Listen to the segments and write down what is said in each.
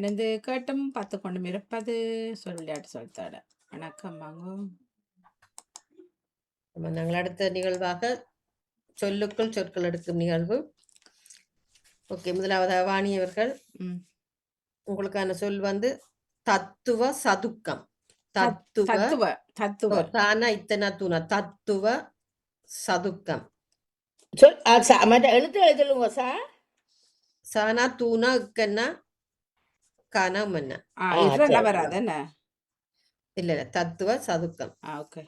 எனது கேட்டும் பார்த்து கொண்டும் இருப்பது சொல்லியாட்டு சொல்லித்தாட. வணக்கம் வாங்கோ. நாங்கள் அடுத்த நிகழ்வாக சொல்லுக்குள் சொற்கள் எடுக்கும் நிகழ்வு. ஓகே, முதலாவதாக வாணி அவர்கள் உங்களுக்கான சொல் வந்து தத்துவ சதுக்கம். தத்துவ தானா இத்தனை தூணா தத்துவ சதுக்கம். எழுத்து எழுதுலுங்க சானா தூணா இக்கன்னா கானா மன்னா வராது என்ன இல்ல தத்துவ சதுக்கம். ஓகே.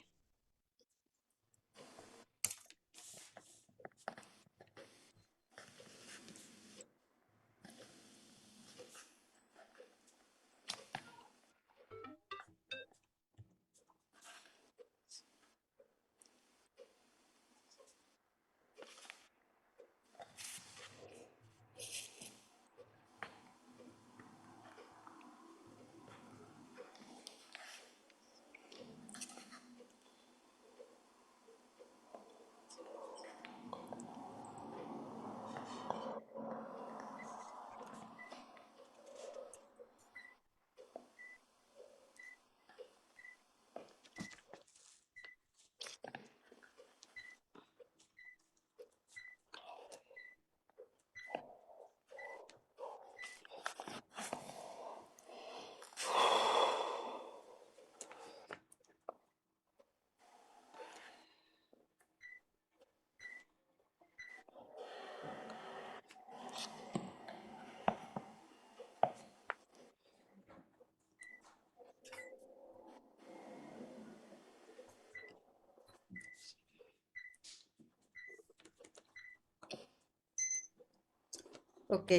Okay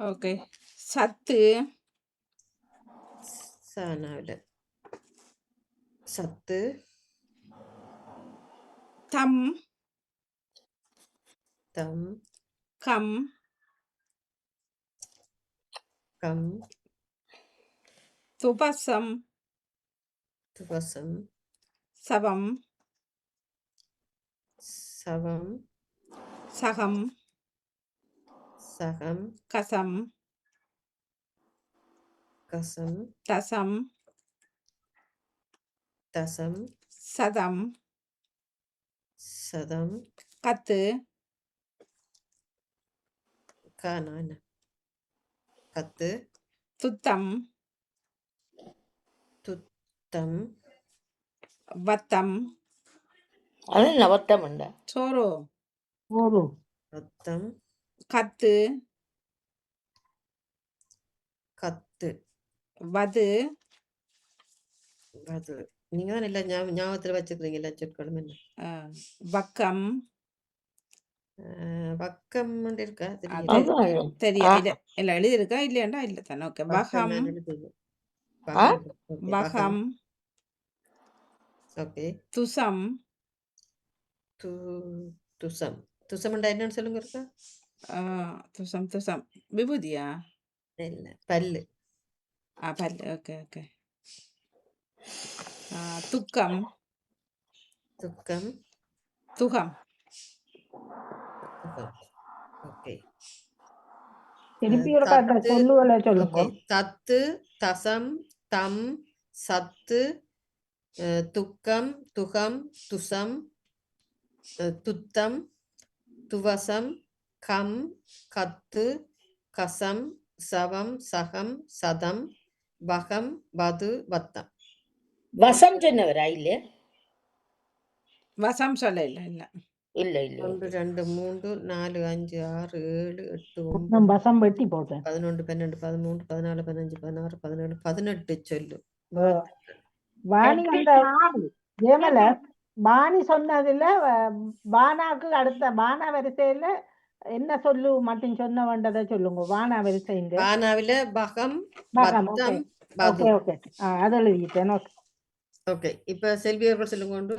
okay. சத்து சானாவில சத்து தம் தம் கம் கம் துபசம் துவசம் சவம் சவம் சகம் சகம் கசம் கசம் தசம் தசம் சதம் சதம் கத்து கானான கத்து துத்தம் துத்தம் வத்தம் நவத்தம் சோறு ரத்தம் கத்து கத்து வது அது நீங்க தான் எல்லா ஞாபகத்துல வச்சுக்கிறீங்க எல்லா சொற்களும். என்ன வக்கம் வக்கம் இருக்கா தெரியல. இல்ல எழுதியிருக்கா இல்லையாண்டா இல்ல தானே. ஓகே. வகம் வகம் ஓகே. துசம் துசம் துசம்ண்டா என்னன்னு சொல்லுங்க இருக்கா. துசம் துசம் விபூதியா இல்ல பல்லு. பல்லு. Okay okay. துக்கம் துக்கம் துகம். ஓகே. தத்து தசம் தம் சத்து துக்கம் துகம் துசம் துத்தம் துவசம் கம் கத்து கசம் சவம் சகம் சதம் வகம் வது வத்தம். வசம் சொன்னவரா? இல்ல வசம் சொல்ல இல்ல இல்ல இல்ல இல்ல 1 2 3 4 5 6 7 8 9 வசம் வெட்டி போட்டேன். 11 12 13 14 15 16 17 18 சொல்லு. வாணி ஜெயமல பாணி சொன்னதுல பானாக்கு அடுத்த பானா வரிசையில என்ன சொல்லு மட்டும் சொன்ன வேண்டதை சொல்லுங்க. வானா வரிசை பானாவில பகம் வத்தம் ஓகே ஓகே அது எழுதிட்டேன். Okay okay. இப்ப செல்வி அவர்கள் சொல்லுங்க.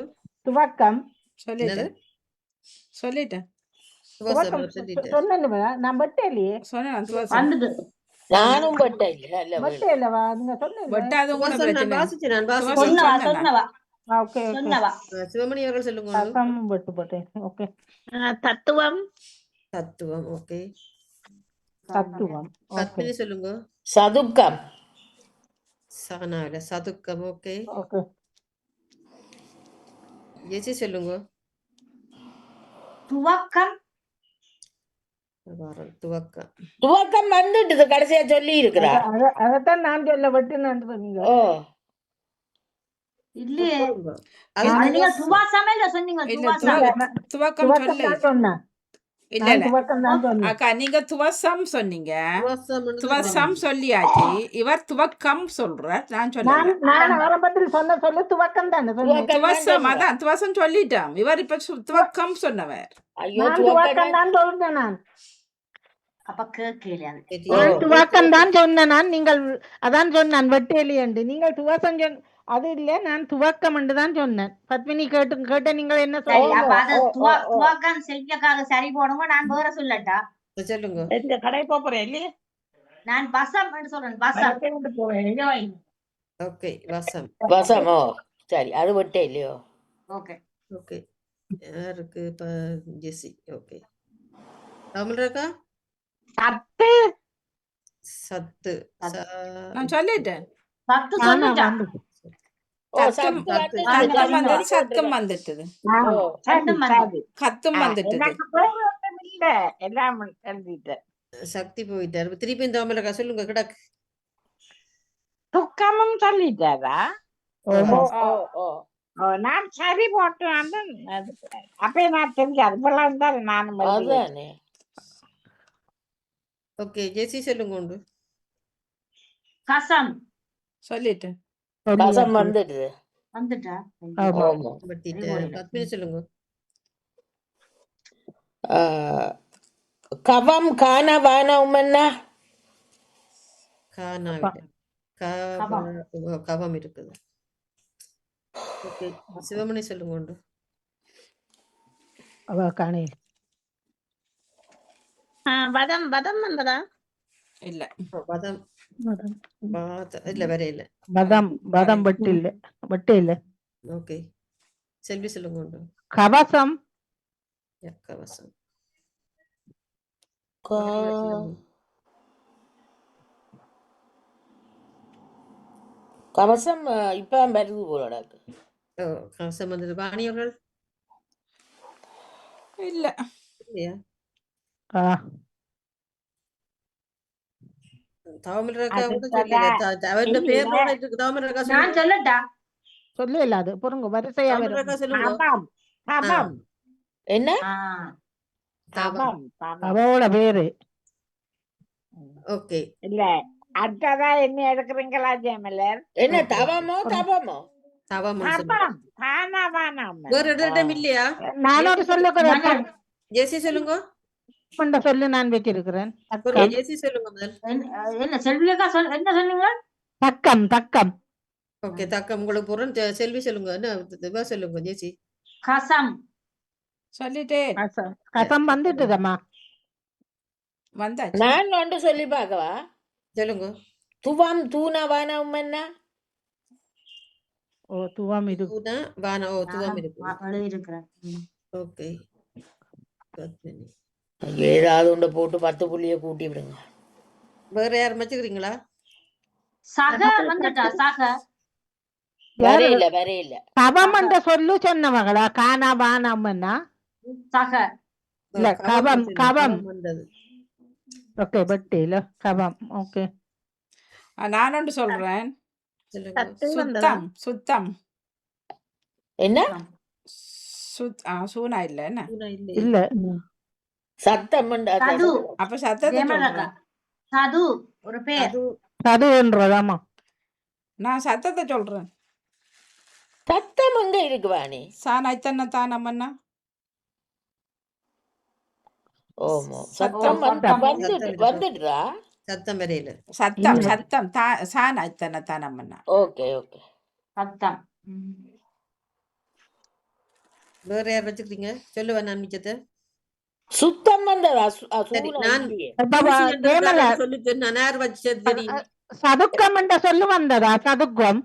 துவக்கம் சொல்லிட்டேன். சொன்னேன் நான் வெட்ட இல்லையே. நானும் வெட்ட இல்ல வெட்ட இல்லவா நீங்க சிவமணி அவர்கள் சொல்லுங்க. வெட்டு போட்டேன். ஓகே. தத்துவம் தத்துவம். ஓகே. சத்துவம். ஓகே பத்மினி சொல்லுங்க. சதுக்கம். சகனாவில சதுக்கம். ஓகே. ஓகே. ஜெசி சொல்லுங்க. துவக்கம். துவக்கம். துவக்கம் வந்துட்டுது, கடைசியா சொல்லி இருக்கிறா. அதத்தான் நான் சொல்ல வெட்டுன்னு சொன்னீங்க. ஓ இல்லையே, அது அது நீங்க துவக்கம். துவாசமே இல்ல சொன்னீங்க. இல்ல துவாசம். துவக்கம் துவக்கம் சொல்லு. தான் சொன்னேன். இல்ல நான் இல்ல துவக்கம் தான் சொன்னேன். அக்கா, நீங்க துவசம் சொன்னீங்க, துவசம்னு தான் துவசம் சொன்னீங்க. சொல்லியாச்சு. இவர் துவக்கம் சொல்றார், நான் சொல்லல. நான் ஆரம்பத்தில் சொன்ன சொல்லு துவக்கம் தானே சொன்னேன். துவக்கம் தான் துவசம், சொன்னீங்க. அதான் துவசம் சொல்லிட்டோம். இவர் இப்ப துவக்கம் சொன்னவர். ஐயோ, நான் துவக்கம் துவக்கம் தான் சொல்றேன். நான் அப்ப கேட்கல அது. சரியா? நான் துவக்கம் தான் சொன்னேன். நான் நீங்கள் அதான் சொன்னான் வெட்டேலி என்று. நீங்கள் துவக்கம் அது இல்ல, நான் துவக்கம் என்று தான் சொன்னேன். பத்மினி கேட்ட நீங்கள் என்ன சரி, சொல்றீங்க? அப்ப அது துவக்கம் செல்வியக்காக சரி போடுங்க. நான் வேற சொல்லட்டா? சொல்லுங்க. இந்த கடை போறேன் இல்லையே. நான் வசம் என்று சொல்றேன். வசம். ஓகே. வசம். வசமோ, சரி, அது விட்டே இல்லையோ. ஓகே. ஓகே. யாருக்கு இப்ப ஜெசி. ஓகே. தமிழரக்கா சத்து. சத்து. நான் சொல்லிட்டேன். சத்து ஆனா சொல்லிட்டா. வந்து. ஓ, சத்தம் சத்து வந்து சத்தம் வந்து சரி சத்தம் வந்துட்டுது, சரி, சரி. கத்தும் வந்துட்டுது. எனக்கு பேர் ஒண்ணும் இல்ல, எல்லாம் எழுதிட்டேன். சக்தி போயிட்டாரு. திருப்பி தமிழரக்கா சொல்லுங்க. கிடக்கு. துக்கமும் சொல்லிட்டாரா? ஓஹோ. ஓ ஓ ஓ, நான் சரி போட்டு வந்து அப்பயே நான் தெரியாது. இப்பெல்லாம் தான் நானும் எழுதி வச்சேன். அதானே. ஓகே. ஜெசி சொல்லுங்க. உண்டு. கசம் சொல்லிட்டேன். வசம் வந்துடுது. வந்துட்டா. ஆமா. ஆமா. பட்டிட்டேன். பத்மினி சொல்லுங்க. கவம் காண வானவம்னா காணாவிட. கவம் இருக்குது. ஓகே. சிவமணி சொல்லுங்க. உண்டு. அவ காணே. வதம் வதம் வந்ததா? இல்ல பதம். இல்ல வேற இல்ல. பதம் வெட்டு இல்ல. ஓகே. செல்வி சொல்லுங்க. உண்டு. கவசம். கவசம். கவசம் இப்ப வருது போல. ஓ, கவசம் வந்தது. வாணியவர்கள் இல்ல. இல்லையா? ஆ, தமிழரக்கா அது கூட சொல்ல. சொல்லல. அவருடைய பேர் கூட இருக்கு. தமிழரக்கா நான் சொல்லுங்க. சொல்லட்டா? சொல்ல இல்ல அது பொறுங்க வரிசையா வரும். தமிழரக்கா சொல்லுங்க. தபம் தபம் என்ன? தபம் தபம். அவளோட பேரு. ஓகே. இல்ல, அடுத்ததா என்ன எடுக்கிறீங்களா ஜெயமலர்? என்ன தவமோ தபமோ? தவம் தபம் தானா வானம். வேற இடம் இல்லையா? நானோட சொல்லுகிறேன். ஜெசி சொல்லுங்க. சொல்லு நான் வச்சிருக்கிறேன். ஒரு ஜெசி சொல்லுங்க முதல். என்ன செல்வியக்கா என்ன சொன்னீங்க? தக்கம். ஓகே. தக்கம் உங்களுக்கு போறேன். செல்வி சொல்லுங்க. என்ன சொல்லுங்க. ஜெசி. கசம். சொல்லிட்டே கசம் வந்துட்டுதம்மா. வந்தாச்சு. நான் ஒன்று சொல்லி பார்க்கவா? சொல்லுங்க. துவம் தூண வானவம்னா. ஓ, துவம் இது. தூணா வான. ஓ, துவம் இருக்கு. எழுதியிருக்கிறேன். ஓகே. ஏதாவது ஒன்று போட்டு 10 புள்ளிய கூட்டி விடுங்க. வேற யாரும் வச்சுக்கிறீங்களா? சக வந்துட்டா. சக வரையில கவம் என்ற சொல்லு சொன்னவங்களா? காணா வானம்னா சக. இல்ல, கவம். வந்தது. ஓகே. வெட்டில கவம். ஓகே. நான் ஒன்று சொல்றேன். சொல்லுங்க. சுத்தம். சுத்தம். என்ன? சூனா இல்ல என்ன? தூணா இல்லை. இல்ல. சத்தம். சது. அப்ப சத்தத்தை ஜெயமலக்கா. சொல்றேன். சது ஒரு பேர். அது சதுன்றதாமா. நான் சத்தத்தை சொல்றேன். சத்தம் எங்க இருக்கு வாணி? சானாய்த்தன்ன தானம்மன்னா. ஓமோ, சத்தம் சத்தம் வந்துடுறா. சத்தம் வரையில. சத்தம் சானாய்த்தன்ன தானம்மன்னா. Okay okay. சத்தம். வேற யார் வச்சுக்கிறீங்க? சொல்லுவேன் நான் மிச்சத்தை. சுத்தம் வந்ததா? சரி, நான் சொல்லிட்டு நான் யார் வச்சது தெரியும். சதுக்கம் என்ற சொல்லு வந்ததா? சதுக்கம்.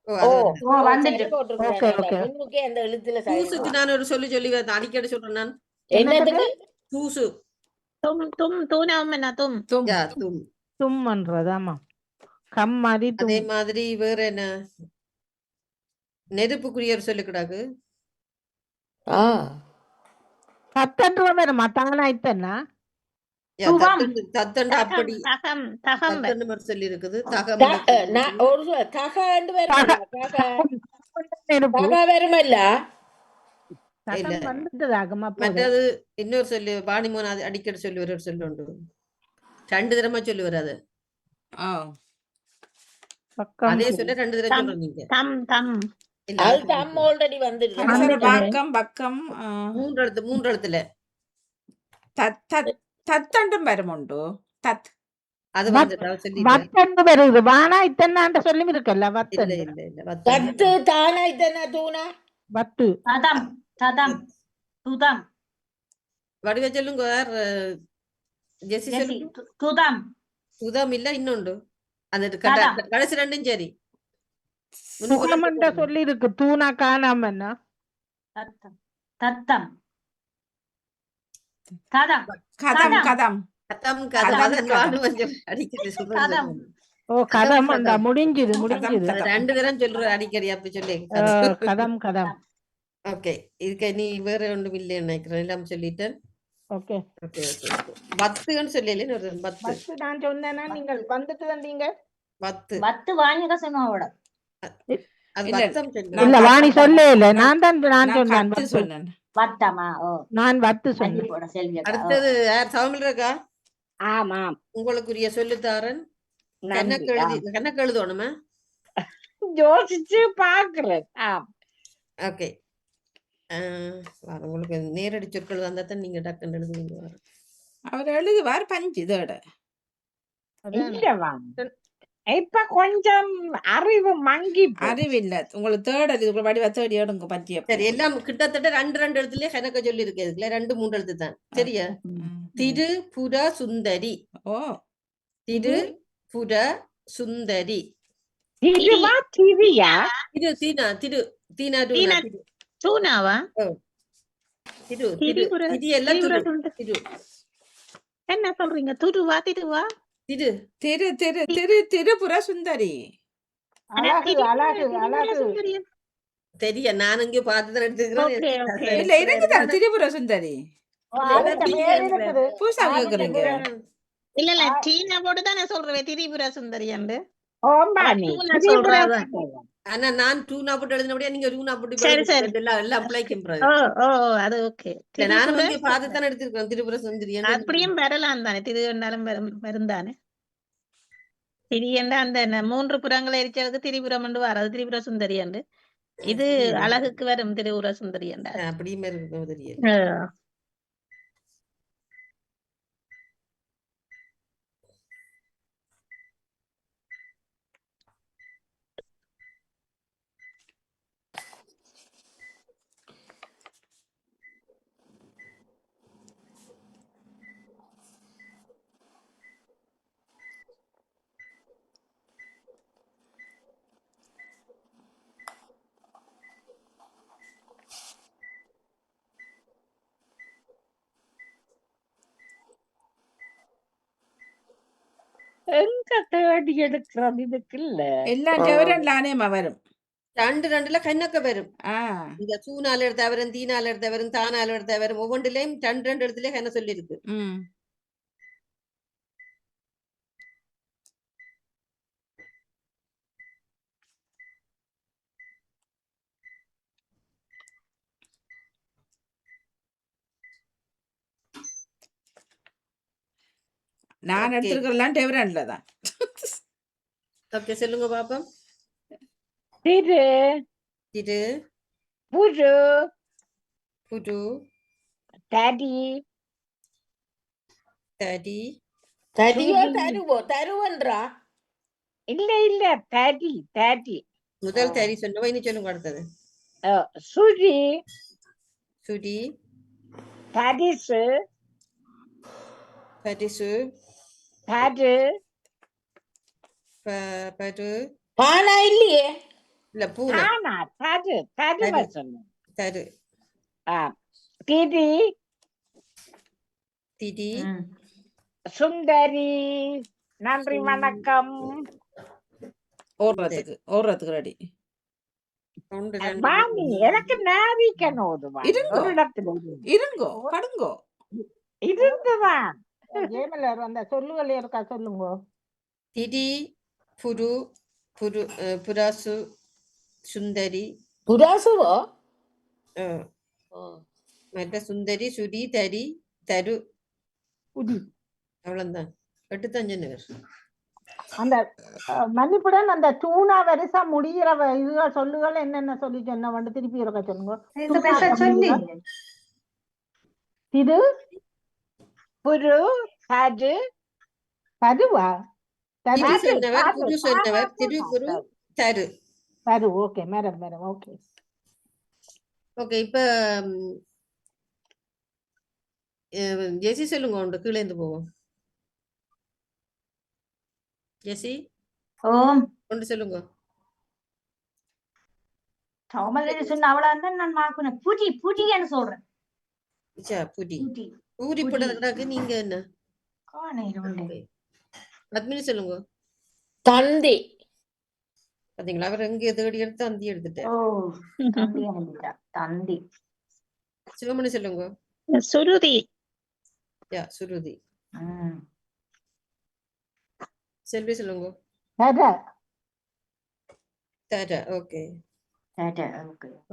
ஓ, அது வந்து. வந்துட்டு. போட்டிருக்கேன். அந்த எழுத்துல தூசுக்கு நான் ஒரு சொல்லி அடிக்கடி சொல்றேன் நான். என்னதுக்கு? தூசு. தூணம் என்ன தும் தும் யா தும். தும்ன்றது ஆமா கம் மாதிரி அதே தும் மாதிரி வேற என்ன நெருப்புக்குரியவர் சொல்லிக்கூடாது. ஆ தத்தன்ற வருமா தானா இத்தனா யா துவம். தத்தண்டு அப்படி தகம் தகம் தத்தண்டு மாதிரி சொல்லி இருக்குது. தகம் நான் ஒரு தகாண்டு வருமல்ல தகா நெருப்பு தகா வருமல்ல தகம் வந்துட்டதாகமா போது மற்றது இன்னொரு சொல்லு வாணிமோன் அது அடிக்கடி சொல்லி ஒரு சொல்லு உண்டு. 2 தடவை சொல்லி வராது. ஆ பக்கம் அதே சொல்ல 2 தடவை தம். சொல்றோம் நீங்க. தம் தம் இல்ல, அது அது தம் ஆல்ரெடி வந்துடுது அடுத்தது வந்துட்டது. பக்கம் பக்கம் மூன்று எழுத்துல தத்தண்டும் வருமுண்டு தத் அது வத்- வந்து நான் சொல்லிட்டேன். வத்தன்னு வருது வானா இத்தனாண்ட சொல்லி இருக்கல்ல இல்ல வத்தன்னு இல்ல தத்து தானா இதனா தூணா வத்து ததம் ததம் துதம் வடிவ சொல்லுங்க. ஜெசி ஜெசி சொல்லுங்க. துதம் உதம் இல்ல இன்னொண்டு அந்த ததம். கடைசி ரெண்டும் சரி. முன்னுக்கு ரெண்டு சுகமண்ட போடுங்க. சொல்லி இருக்கு தூணா காணாமன்னா தத்தம் தத்தம் ததம் கதம் கதம். கதம் கதம் கதம், கதம் கதம். நானும் கொஞ்சம் அடிக்கடி சொல்றேன். கதம். ஓ கதமண்டா கதம். முடிஞ்சுது கதம் முடிஞ்சுது கதம் 2 தரம் சொல்றேன் அடிக்கடி அப்படி சொல்லி. கதம் கதம் ஓகே இதுக்கு நீ வேற ஒன்றும் இல்லைன்னு நினைக்கிறேன். எல்லாம் சொல்லிட்டேன். ஓகே ஓகே ஓகே பத்துன்னு சொல்லல ஒரு பத்து பத்து நான் சொன்னேன்னா நீங்கள் வந்துட்டு வந்தீங்க பத்து பத்து வாங்கிக்க சொன்னோட அது இல்ல, பத்தம் சொல்லு. நான் இல்ல வாணி கத்து- சொல்ல இல்ல நான் நான் நான் சொன்னேன் கத்து வத்து. சொன்னேன் வட்டமா ஓ நான் வத்து அஞ்சு சொன்னேன் போட செல்வியக்கா அடுத்தது யார் சவுமில் இருக்கா? ஆமாம் உங்களுக்குரிய சொல்லுத்தாரன். நன்றி கணக்கு எழுதணுமா? யோசிச்சு பாக்குறேன் ஆம் ஓகே உங்களுக்கு நேரடி சொற்கள் வந்தா தான் நீங்க டக்குன்னு எழுதுவீங்க. அவர் எழுதுவார் பஞ்சு இதோட அதான். இல்லவா இப்ப கொஞ்சம் அறிவு மங்கி போச்சு. அறிவில்லை உங்களுக்கு தேர்ட் எழுது வடிவா தேடி எடுங்க பஞ்சிய சரி எல்லாம் கிட்டத்தட்ட 2 எழுத்துலயே கணக்க சொல்லி இருக்கு. இதுல 2-3 எழுத்து தான். சரியா? திரிபுர சுந்தரி. ஓ திரிபுர சுந்தரி. திருவா திரியா தீனா தீனா. திரு தூணாவா திரு திரிபுர திரி எல்லாம் திரிபுர திரு சுந்தரி. திரு என்ன சொல்றீங்க துருவா திருவா திரு திரு திரு திரு திரிபுர சுந்தரி அழகு அழகு அழகு சுந்தரியம். தெரிய நான் இங்கே பார்த்துதான் Okay, okay. இல்ல இருக்குதான் திரிபுர சுந்தரி ஓ, அதுக்கு பேர் இருக்குது. புதுசா அதுக்கு கேக்குறீங்க பேர் இல்ல இல்ல டீனா போட்டு தானே சொல்றேன் திரிபுர சுந்தரி அண்டு ஓம்பாணி ஆனா நான் 2 போட்டு எழுதினபடியா நீங்க 2 போட்டு சரி, சரி. எல்லாம் அப்ளைக்கும் ஓ ஓ அது ஓகே நானும் இங்கே பார்த்துதான் எடுத்திருக்கேன். திரிபுர சுந்தரி அப்படியும் வரலாம் தானே திரு என்றாலும் வருந்தானே திரியண்டா அந்த 3 புறங்களை எரிச்சதுக்கு திரிபுரம் என்று வராது திரிபுர சுந்தரி அண்டு இது அழகுக்கு வரும் திரிபுர சுந்தரி என்றா அப்படியுமே இருக்கு தெரியல. எங்க தேடி எடுக்கிறது இதுக்கு இல்ல எல்லாம் டெவரன்லானேமா வரும் 2 கண்ணக்க வரும். ஆ இந்த சூனால எடுத்த வரும், தீனால எடுத்த வரும், தானால எடுத்த வரும். ஒவ்வொன்றிலையும் 2 இடத்துலயே கண்ண சொல்லி இருக்கு. ம் நான் Okay. எடுத்துருக்கலாம் டெவரன்ல தான் ஓகே சொல்லுங்க பாப்போம். திரு திரு புரு புரு தடி தடி தடியோ தருவோ தருவன்றா இல்ல இல்ல தடி தடி முதல் தரி சொன்னவா இனி சொல்லுங்க அடுத்தது. சுரி சுடி தடிசு பரிசு தடு பரு பானா இல்லையே இல்ல பூனை ஆனா தடு தடு தடு. சொன்ன தரு திரி திரி சுந்தரி நன்றி வணக்கம். ஓடுறதுக்கு ரெடி. ஒன்று ரெண்டு வாணி எனக்கு நாரிக்கணும் இருங்கோ. ஒரு இடத்துல இருங்கோ படுங்கோ. இருந்துதான் ஜெயமலர் அந்த சொல்லுகள் இருக்கா சொல்லுங்க. திரி புராசு சுந்தரி புராசுவோ மற்ற சுந்தரி சுரி தரி தரு புதி அவ்வளவுதான் 8 பேர். அந்த மன்னிப்புடன் அந்த தூணா வரிசா முடிகிற இதுகள் சொல்லுகள் என்னென்ன சொல்லி சொன்ன வந்து திருப்பி இருக்க சொல்லுங்க. இந்த பெருசா சொல்லி திரு புரு தரு தருவா திரு சொன்னவர் புரு சொன்னவர் திருப்புரு தரு. தரு ஓகே மேடம் ஓகே. ஓகே இப்ப ஜெசி சொல்லுங்க உண்டு கீழே இருந்து போவோம். ஜெசி ஓம் கொண்டு சொல்லுங்க. சோமலரி சொன்ன அவ்வளவுதான் நான் மாக்குனேன். புடின்னு சொல்றேன். புடி புடி ஊறி போடுறதுக்கு நீங்க என்ன காணேன். பத்மினி சொல்லுங்க. தந்தி பாத்தீங்களா அவர் எங்க தேடி எடுத்து அந்தி எடுத்துட்டேன். தந்தி சிவமணி சொல்லுங்க. சுருதி சுருதி. செல்வி சொல்லுங்க. தர ஓகே.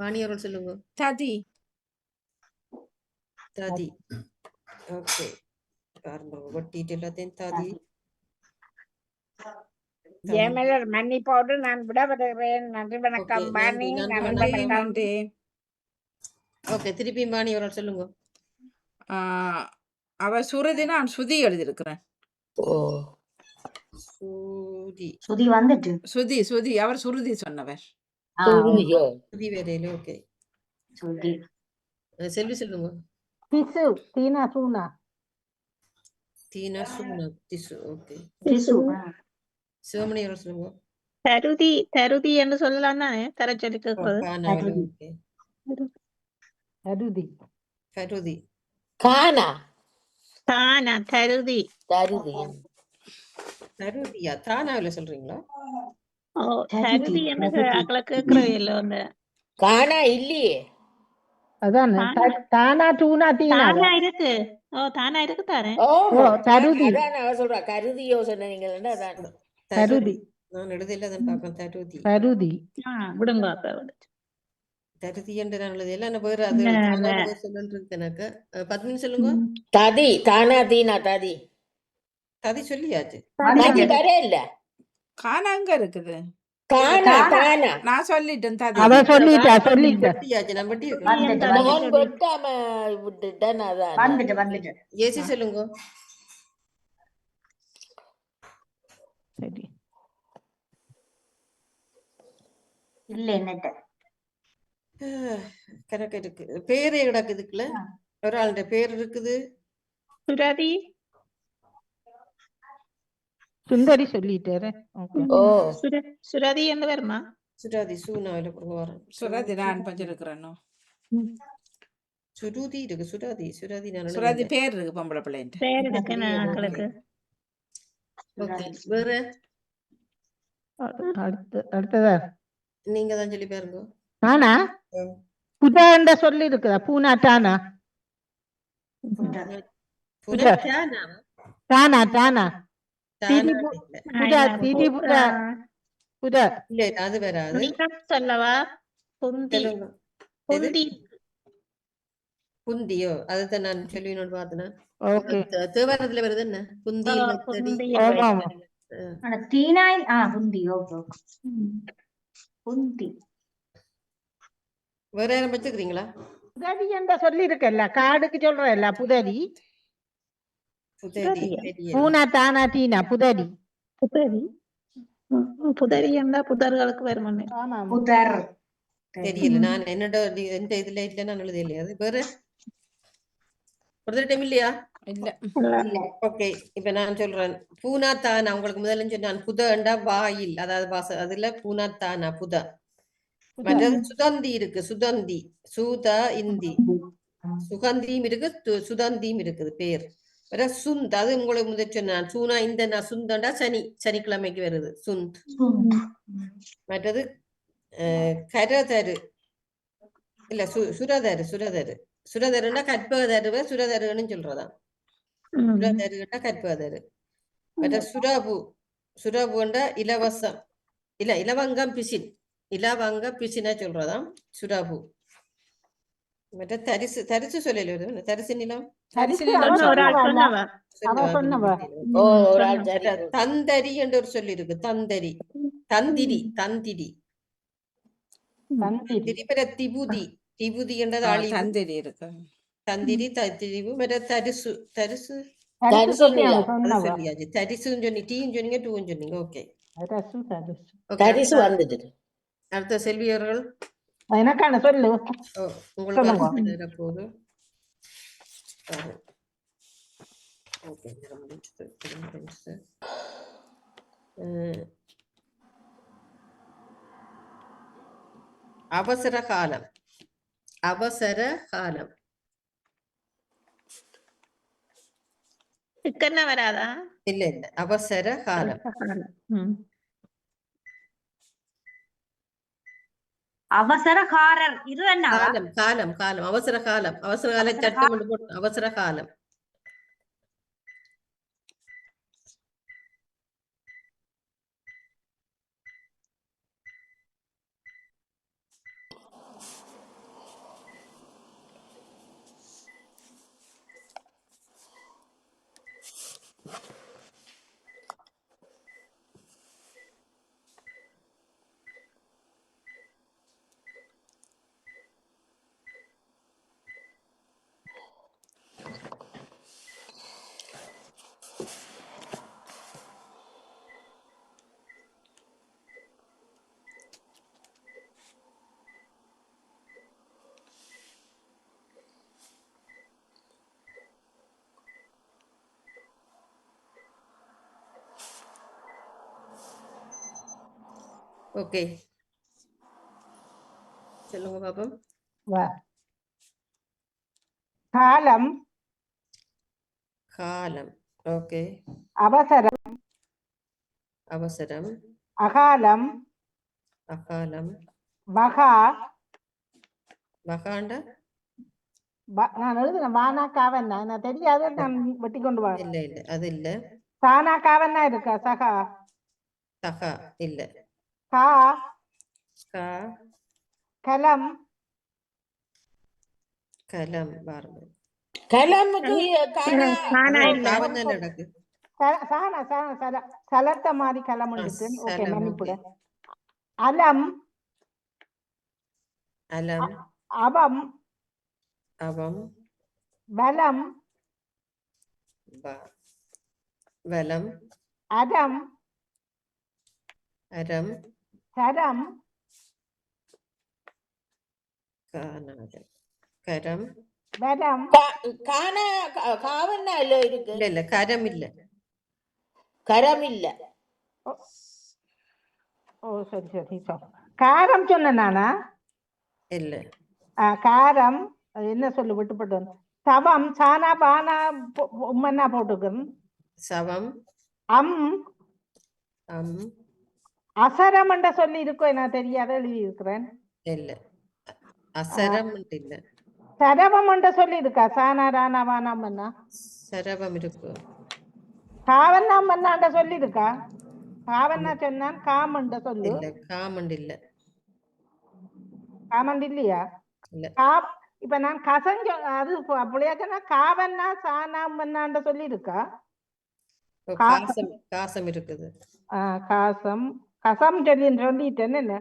வாணியவர்கள் சொல்லுங்க. ததி ததி ஓகே. பாருங்க ஒட்டிட்டு எல்லாத்தையும் ததி. ஜெயமலர் மன்னிப்போடு நான் விட வருகிறேன். நன்றி வணக்கம் Okay, வாணி. நன்றி, நன்றி நன்றி. வணக்கம். நன்றி. ஓகே திருப்பி வாணியவர்கள் சொல்லுங்க. அவ சுருதி நான் சுதி எழுதியிருக்கிறேன். சுதி வந்துட்டு சுதி அவர் சுருதி சொன்னவர். சுதி வேறையில ஓகே. சுதி செல்வி சொல்லுங்க. திசு தீனா சூனா தீனா சுகுணா திசு ஓகே. சிவமணி அவர்கள் சொல்லுங்க. தருதி என்று சொல்லலாம் தானே தர சொல்லி கேட்கறது. ஓகே. தருதி கருதி கானா தானா தருதி. தருதி தருதியா தானாவில சொல்றீங்களா? ஓ தருதி என்று ஆக்களை கேட்கறது இல்லை. அந்த கானா இல்லையே. அதான் தானா தூணா தீனா தானா இருக்கு. தானா இருக்கு தானே. தருதி அதான் அவ சொல்றா கருதியோ சொன்னீங்களா. அதான் தருதி நான் எழுதில தான் பார்க்கணும். தருதி தருதி விடுங்க அப்ப. தருதி என்று நான் எழுதில என்ன வேற அது தானாவில சொல்லணும் இருக்கு எனக்கு. பத்மினி சொல்லுங்க. ததி தானா தீனா ததி ததி சொல்லியாச்சு. ததி வரே இல்ல. காணாங்க இருக்குது. கானா தானா நான் சொல்லிட்டேன் ததி. அத சொல்லிட்டா வெட்டியாச்சு நான் வெட்டி நான் வெட்டாம விட்டுட்டேன். அதான் வந்துட்டு ஏசி சொல்லுங்க. சரி இல்ல என்னட்ட கணக்கு இருக்கு. பேரே கிடக்குதுக்குள்ள ஒரு ஆளுடைய பேர் இருக்குது. சுரதி சுந்தரி சொல்லிட்டாரு. சுரதி என்று வருமா? சுராதி சூனாவில வரேன். சுரதி நான் பஞ்சிருக்கிறேன். சுருதி இருக்கு. சுராதி நான் சுரதி பேர் இருக்கு பொம்பளை பிள்ளைன்ட்டு. பேர் இருக்கு ஆக்களுக்கு. வேற அடுத்ததா நீங்க தான் சொல்லி பாருங்க. நானா புதாண்ட சொல்லி இருக்குதா? பூனா டானா தானா தானா அது வராது. சொல்லவா? புந்தியோ அதுதான் நான் சொல்லினோடு பார்த்தேன். ஓகே தேவாரத்துல வருது என்ன புந்தி தீனாய் புந்தி வேற யாரும் வச்சுக்கிறீங்களா? புதரி என்ற சொல்லி இருக்கல்ல காடுக்கு சொல்றல்ல புதரி. பூனா தானா தீனா புதரி புதரி என்றா புதர்களுக்கு வருமானே. புதர் தெரியல. நான் என்னோட எந்த இதுல இல்ல நான் எழுத இல்லையா? அது வேற ஒரு டைம் இல்லையா? இல்ல. ஓகே இப்ப நான் சொல்றேன். பூனா தானா உங்களுக்கு முதல்ல சொன்னான். புதண்டா வாயில் அதாவது வாச அதுல பூனா தானா புத. மற்றது சுதந்தி இருக்கு. சுதந்தி சூதா இந்தி சுகந்தியும் இருக்கு சுதந்தியும் இருக்குது பேர். வேற சுந்த், அது உங்களுக்கு முதல் சொன்னான். சூனா இந்த சுந்தண்டா சனிக்கிழமைக்கு வருது சுந்த். மற்றது கரதரு இல்ல சுரதருன்னா கற்பகதருவ சுரதருன்னு சொல்றதான். சுரதருன்னா கற்பகதரு. மற்ற சுரபுண்டா இலவசம் இல்ல இலவங்கம் பிசினா சொல்றதாம் சுராபு. மற்ற தரிசு சொல்லல தரிசு நிலம் ஒரு ஆள் சொன்னவா ஓ ஒரு ஆள் சரி தந்தரி என்று ஒரு சொல்லி இருக்கு. தந்திரி பிற திபுதி என்றது அழிவு. தந்திரி இருக்கு. தந்திரி திரிவு. மற்ற தரிசு தரிசு அது நிலம் சொல்லியாச்சு. தரிசுன்னு சொன்னி டீன்னு சொன்னீங்க, டூன்னு சொன்னீங்க. ஓகே தரிசு வந்துட்டு அடுத்த செல்வியர்கள் எனக்கான சொல்லு. உங்களுக்கு போது. அவசர காலம் சிக்கன்னா வராதா? இல்ல அவசர காலம். அவசரகாரர் இது என்ன காலம் அவசர காலம் சட்டம் போட்டு அவசர காலம். ஓகே சொல்லுங்க பாப்போம். காலம் ஓகே. அவசரம் அகாலம் வகாண்ட நான் எழுதுனேன். வானா காவன்னா நான் தெரியாது, நான் வெட்டி கொண்டு வா. இல்ல அது இல்ல. சானா காவன்னா இருக்கா? சகா இல்ல. கா கலம் பாருங்க. கலமுக்கு நடக்கு சலத்த மாதிரி கலம். ஓகே மன்னிப்புட. அலம் அவம் வலம் அடம் சரம் கரம் வரம் காவன்னா இல்ல இருக்கு. இல்ல கரம் இல்ல. ஓ சரி. காரம் சொன்ன நானா? இல்ல காரம் என்ன சொல்லு விட்டுப்பட்டு. சவம் சானா பானா உம்மன்னா போட்டுக்கணும். சவம் அசரம் என்ற சொல்லி இருக்கோ நான் தெரியாத எழுதி இருக்கிறேன். இல்ல அசரம் இல்ல. சரவம் என்ற சொல்லி இருக்கா? சானா ரானா வானா சரவம் இருக்கு. காவன்னா மன்னாண்ட சொல்லி இருக்கா? காவன்னா சொன்னான் காமண்ட சொல்லு. இல்ல காமண்ட் இல்ல. காமண்ட் இல்லையா? இப்ப நான் கசம் அது அப்படியா சொன்னா காவன்னா சானா மன்னாண்ட சொல்லி இருக்கா? காசம் இருக்குது. கசம் சொல்லிட்டேன்னு என்ன?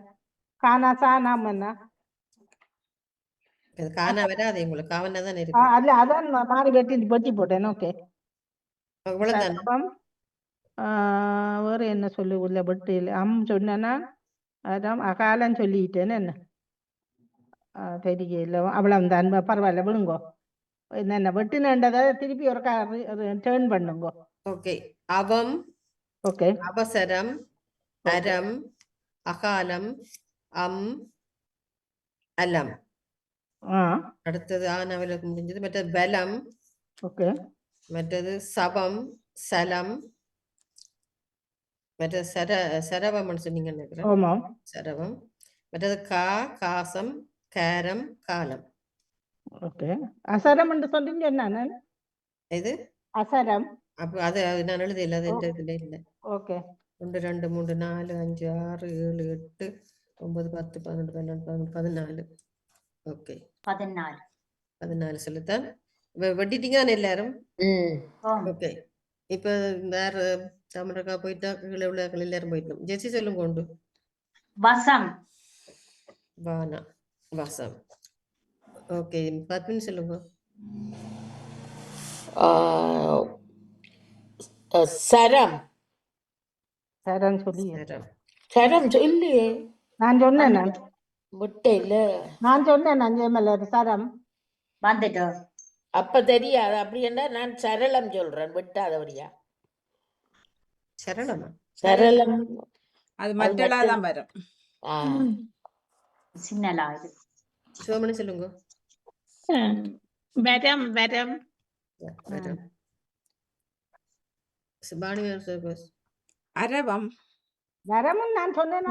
கானா சானா மன்னா காணா வராது உங்களுக்கு. காவன்னா தான் இருக்கு. அல்ல அதான் மாறி வெட்டி போட்டேன். ஓகே வேற என்ன சொல்லு உள்ள பட்டியல் சொன்னா அதான் அகாலம் சொல்லிட்டேன்னு என்ன தெரியல. அவ்வளவு தான், பரவாயில்ல விடுங்கோ. என்ன வெட்டுனன்றதை திருப்பி ஒரு டேர்ன் பண்ணுங்க. ஓகே அவம் அவசரம் அரம் அகாலம் அலம். அடுத்தது ஆனவளுக்கு முடிஞ்சது. மற்ற பலம் மற்றது சபம், சலம், மற்றது சரவம்னு சொன்னீங்க நினைக்கிறேன். ஆமாம். சரவம். மற்றது காசம், காரம், காலம். ஓகே. அசரம் என்று சொல்றீங்க என்ன? இது அசரம். அப்போ அது நான் எழுதல, அது எந்த இதுல இல்லை. ஓகே. 1 2 3 4 5 6 7 8 9 10 11 12 14. ஓகே 14 சொல்லுத்தான். வெட்டிட்டீங்க எல்லாரும். ஓகே. இப்ப வேற தமிழக்கா போயிட்டா கீழே உள்ளவர்கள் எல்லாரும் போயிட்டோம். ஜெசி சொல்லுங்க உண்டு. வசம். வானா வசம். ஓகே. பத்மினி சொல்லுங்க. சரம். சரம் சொல்லி. சரம். சரம் இல்லையே. நான் சொன்னேன். முட்டை இல்ல. நான் சொன்னேன் அஞ்சேமல சரம் வந்துட்டு. அப்ப தெரியாது. அப்படி என்ன நான் சரளம் சொல்றேன், விட்டாதபடியா. சரளமா? சரளம் அது மற்றதான் வரும். சின்னலா இது. சிவமணி சொல்லுங்க. வரம் வரம். வரம். சுபானி அரவம். வரமும் நான் சொன்னேன்.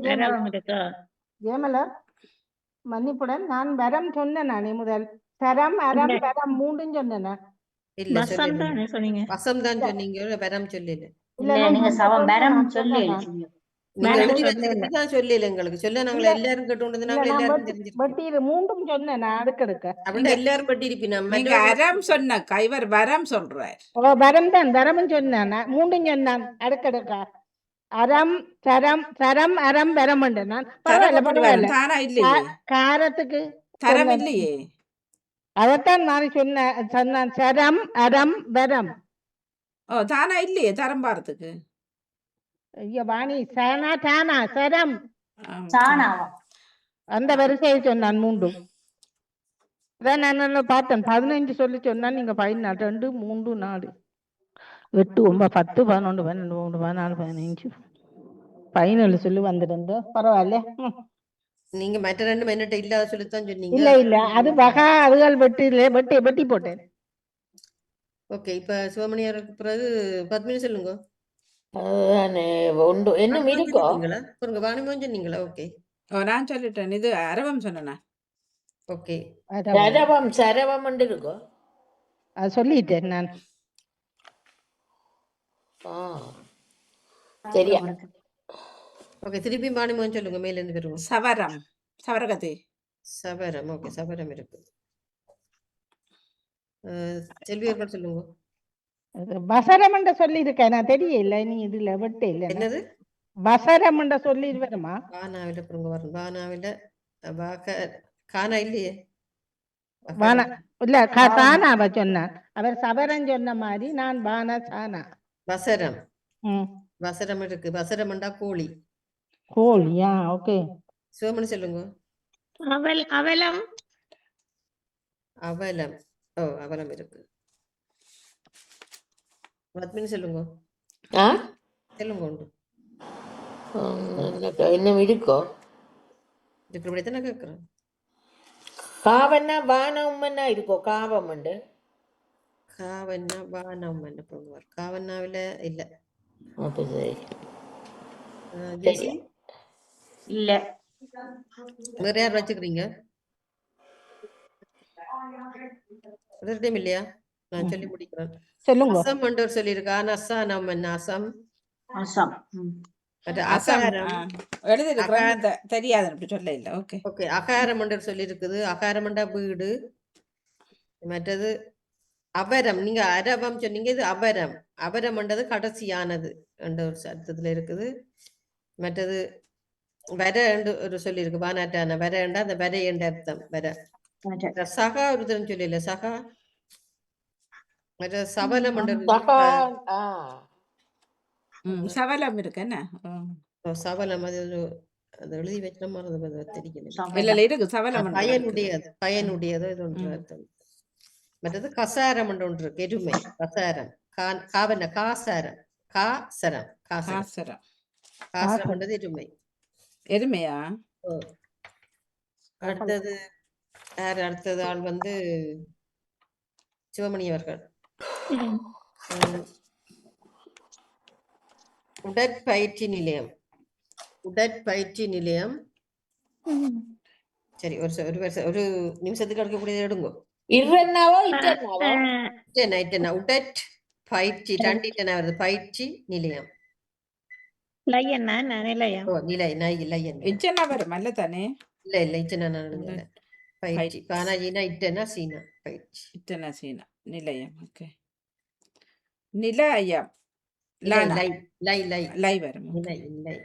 வரம் இருக்கா? ஜெயமல மன்னிப்புடன் நான் வரம் சொன்னேன். நானே முதல் சரம் அரம் வரம் மூன்றும் சொன்னேன். இல்ல வசம் தானே சொன்னீங்க? வசம் தான் சொன்னீங்க, வரம் சொல்லல. இல்ல நீங்க சவம் வரம் சொல்லி சொல்லல எங்களுக்கு. சொல்ல நாங்க எல்லாரும் கேட்டு நாங்க எல்லாரும் தெரிஞ்சிருக்கோம். பட்டி மூன்றும் சொன்னேன் நான் அடுக்கடுக்க. அப்படின்னா எல்லாரும் பட்டி இருப்பினா நீங்க அரம் சொன்ன கைவர் வரம் சொல்றார். வரம் தான் வரமும் சொன்னேன். மூன்றும் சொன்னான் அடுக்கடுக்கா. அரம் சரம் சரம் அரம் வரம் நான் பரவாயில்ல. தானா இல்லையே, காரத்துக்கு தரம் இல்லையே. அதத்தான் நான் சொன்னான் சரம் அரம் வரம். ஓ தானா இல்லையே தரம் பாரத்துக்கு. ஐயா வாணி சானா தானா சரம் சானாவா அந்த வரிசையை சொன்னான் மூன்றும். அதான் நான் பார்த்தேன். 15 சொல்லி சொன்னான். நீங்க 14 2 3 4 8 9 10 11 12 13 14 15 சொல்லி வந்துட்டு பரவாயில்ல. நீங்க மற்ற ரெண்டு மினிட் இல்லாத சொல்லித்தான் சொன்னீங்க. இல்ல அது வகா அதுகள் வெட்டி போட்டேன். ஓகே. இப்ப சிவமணியாருக்கு பிறகு பத்மினி சொல்லுங்க. இன்னும் இருக்கோ? வாணிமோன் சொன்னீங்களா? ஓகே. நான் சொல்லிட்டேன். இது அரவம் சொன்னா. ஓகே. சரவம் சரவம் இருக்கோ? அது சொல்லிட்டேன் நான். சரியா? ஓகே. திருப்பி வாணிமோன் சொல்லுங்க. மேல இருந்து வருவோம். சவரம் சவரகதி. சவரம். ஓகே. சவரம் இருக்கு. செல்வியர்கள் சொல்லுங்க. வசரம் சொல்லி இருக்கேன். நான் தெரியல. நீ இதுல வெட்ட இல்ல. என்னது வசரம் சொல்லி வருமா? வானாவில பிறங்க வரும். வானாவில கானா இல்லையே. வானா இல்ல சானாவ சொன்னான் அவர். சவரம் சொன்ன மாதிரி நான் வானா சானா. வசரம். வசரம் இருக்கு. வசரம்ண்டா கோழி. கோழியா? ஓகே. சிவமணி சொல்லுங்க. அவலம். அவலம். ஓ அவலம் இருக்கு. பத்மினி சொல்லுங்க. சொல்லுங்க உண்டு. இன்னும் இருக்கோ? இருக்கிறபடி தானே கேட்கிறேன். காவன்னா வானம்னா இருக்கோ? காவம் உண்டு. காவன்னா வானம்மன் போவார். காவன்னாவில இல்ல. ஜெசி இல்ல. வேற யார் வச்சுக்கிறீங்க? இல்லையா? நான் சொல்லி முடிக்கிறேன். சொல்லுங்க. அசம் மண்டோர் சொல்லியிருக்கா. நசா நம்ம அசம் அசம். அகாரம் தெரியாது அப்படி சொல்ல இல்ல. ஓகே. ஓகே. அகாரம் மண்டர் சொல்லி இருக்குது. அகாரமண்டா வீடு. மற்றது அபரம். நீங்க அரவம் சொன்னீங்க. இது அபரம். அபரம்ன்றது கடைசியானது என்ற ஒரு அர்த்தத்துல இருக்குது. மற்றது வர ஒரு சொல்லி இருக்கு. வானாட்டான வரண்டா அந்த வரை என்ற அர்த்தம். வர சகா ஒரு தரம் சொல்லல. சகா மற்ற சபலம் சவலம் இருக்கு. என்ன சபலம் அது எழுதி வைக்கிற மாதிரி தெரியல. இல்ல இருக்கு சவலம். பயனுடையது. பயனுடையதோ இது ஒன்று அர்த்தம். மற்றது கசாரம் ஒன்று இருக்கு. எருமை. கசாரம். காவன காசாரம். காசரம். காசரம். காசரம்ன்றது எருமை. எருமையா? அடுத்தது யார்? அடுத்தது ஆள் சிவமணி அவர்கள். ம். ம், உடற்பயிற்சி நிலையம். உடற்பயிற்சி நிலையம். ம். சரி, ஒரு நிமிஷத்துக்கு எடுக்கக்கூடியது எடுங்கோ. இர்ரென்னாவோ ஆ, இட்டன்னாவோ இட்டனா உடற்பயிற்சி 2 இட்டனா வருது. பயிற்சி நிலையம். லயன்னா என்ன நிலையம்? ஓ, நிலை இல்லை என்ன? இச்சனா வரும் அல்ல தானே? இல்ல இட்டனா நான் எழுதல. பயிற்சி பானாஜினா இட்டனா சீனா பயிற்சி. இட்டனா சீனா நிலையம். ஓகே. நிலையம் இல்லை லானா லை லை வரும். இல்லை இல்லை.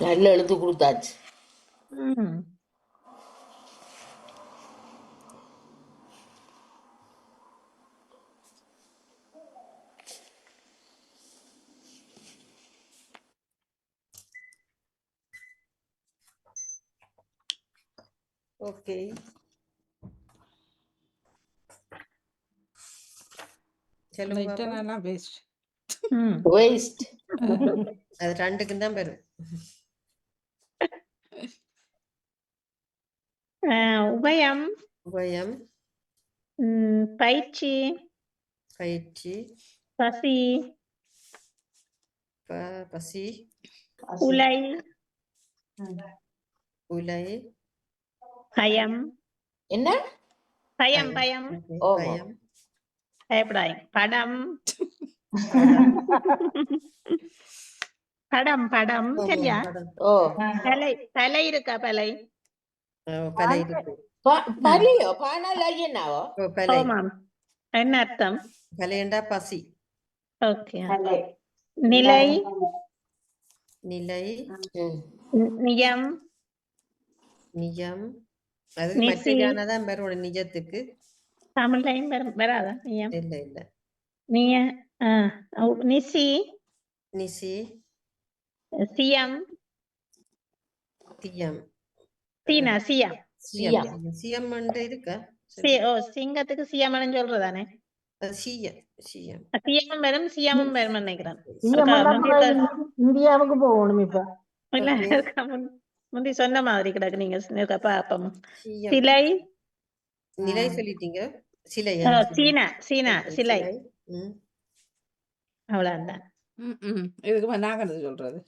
நல்ல எழுத்து கொடுத்தாச்சு. ம். ஓகே. சொல்லுங்க பாப்போம். இட்டனாலாம் வேஸ்ட். ம். வேஸ்ட். அது 2க்கும் தான் வரும். உபயம். உபயம். பயிற்சி. பயிற்சி. பசி. பசி. உலை. உலை. பயம். என்ன? பயம் பயம். Okay, ஓ. பயம். பயப்படாய். படம். படம் படம் சரியா? படம். ஓ. தலை இருக்கா பலை? பலை இருக்கு. பலியோ பானா லயன்னாவோ? ஓ, பலை. ஆமாம். என்ன அர்த்தம்? பலையண்டா பசி. ஓகே. நிலை. நிலை. நியம். நிஜம். அது நிசி. மற்றதானதான் வரும் நிஜத்துக்கு. தமிழ்லையும் வராதா நியம்? இல்ல இல்ல. நிய நிசி. நிசி. சியம். தியம். சீனா சியம். சியம். சியம் இருக்கா? சிங்கத்துக்கு சியம்னு சொல்றதானே? சியம். சியம். சியமும் வரும் சியமும் வரும் நினைக்கிறேன். இந்தியாவுக்கு போகணும் இப்ப. இல்ல முந்தி சொன்ன மாதிரி கிடக்கு. நீங்க பாப்போம். சிலை. நிலை சொல்லிட்டீங்க. சிலையா? சீனா சீனா சிலை. அவ்வளவுதான். இதுக்கு நாங்க சொல்றது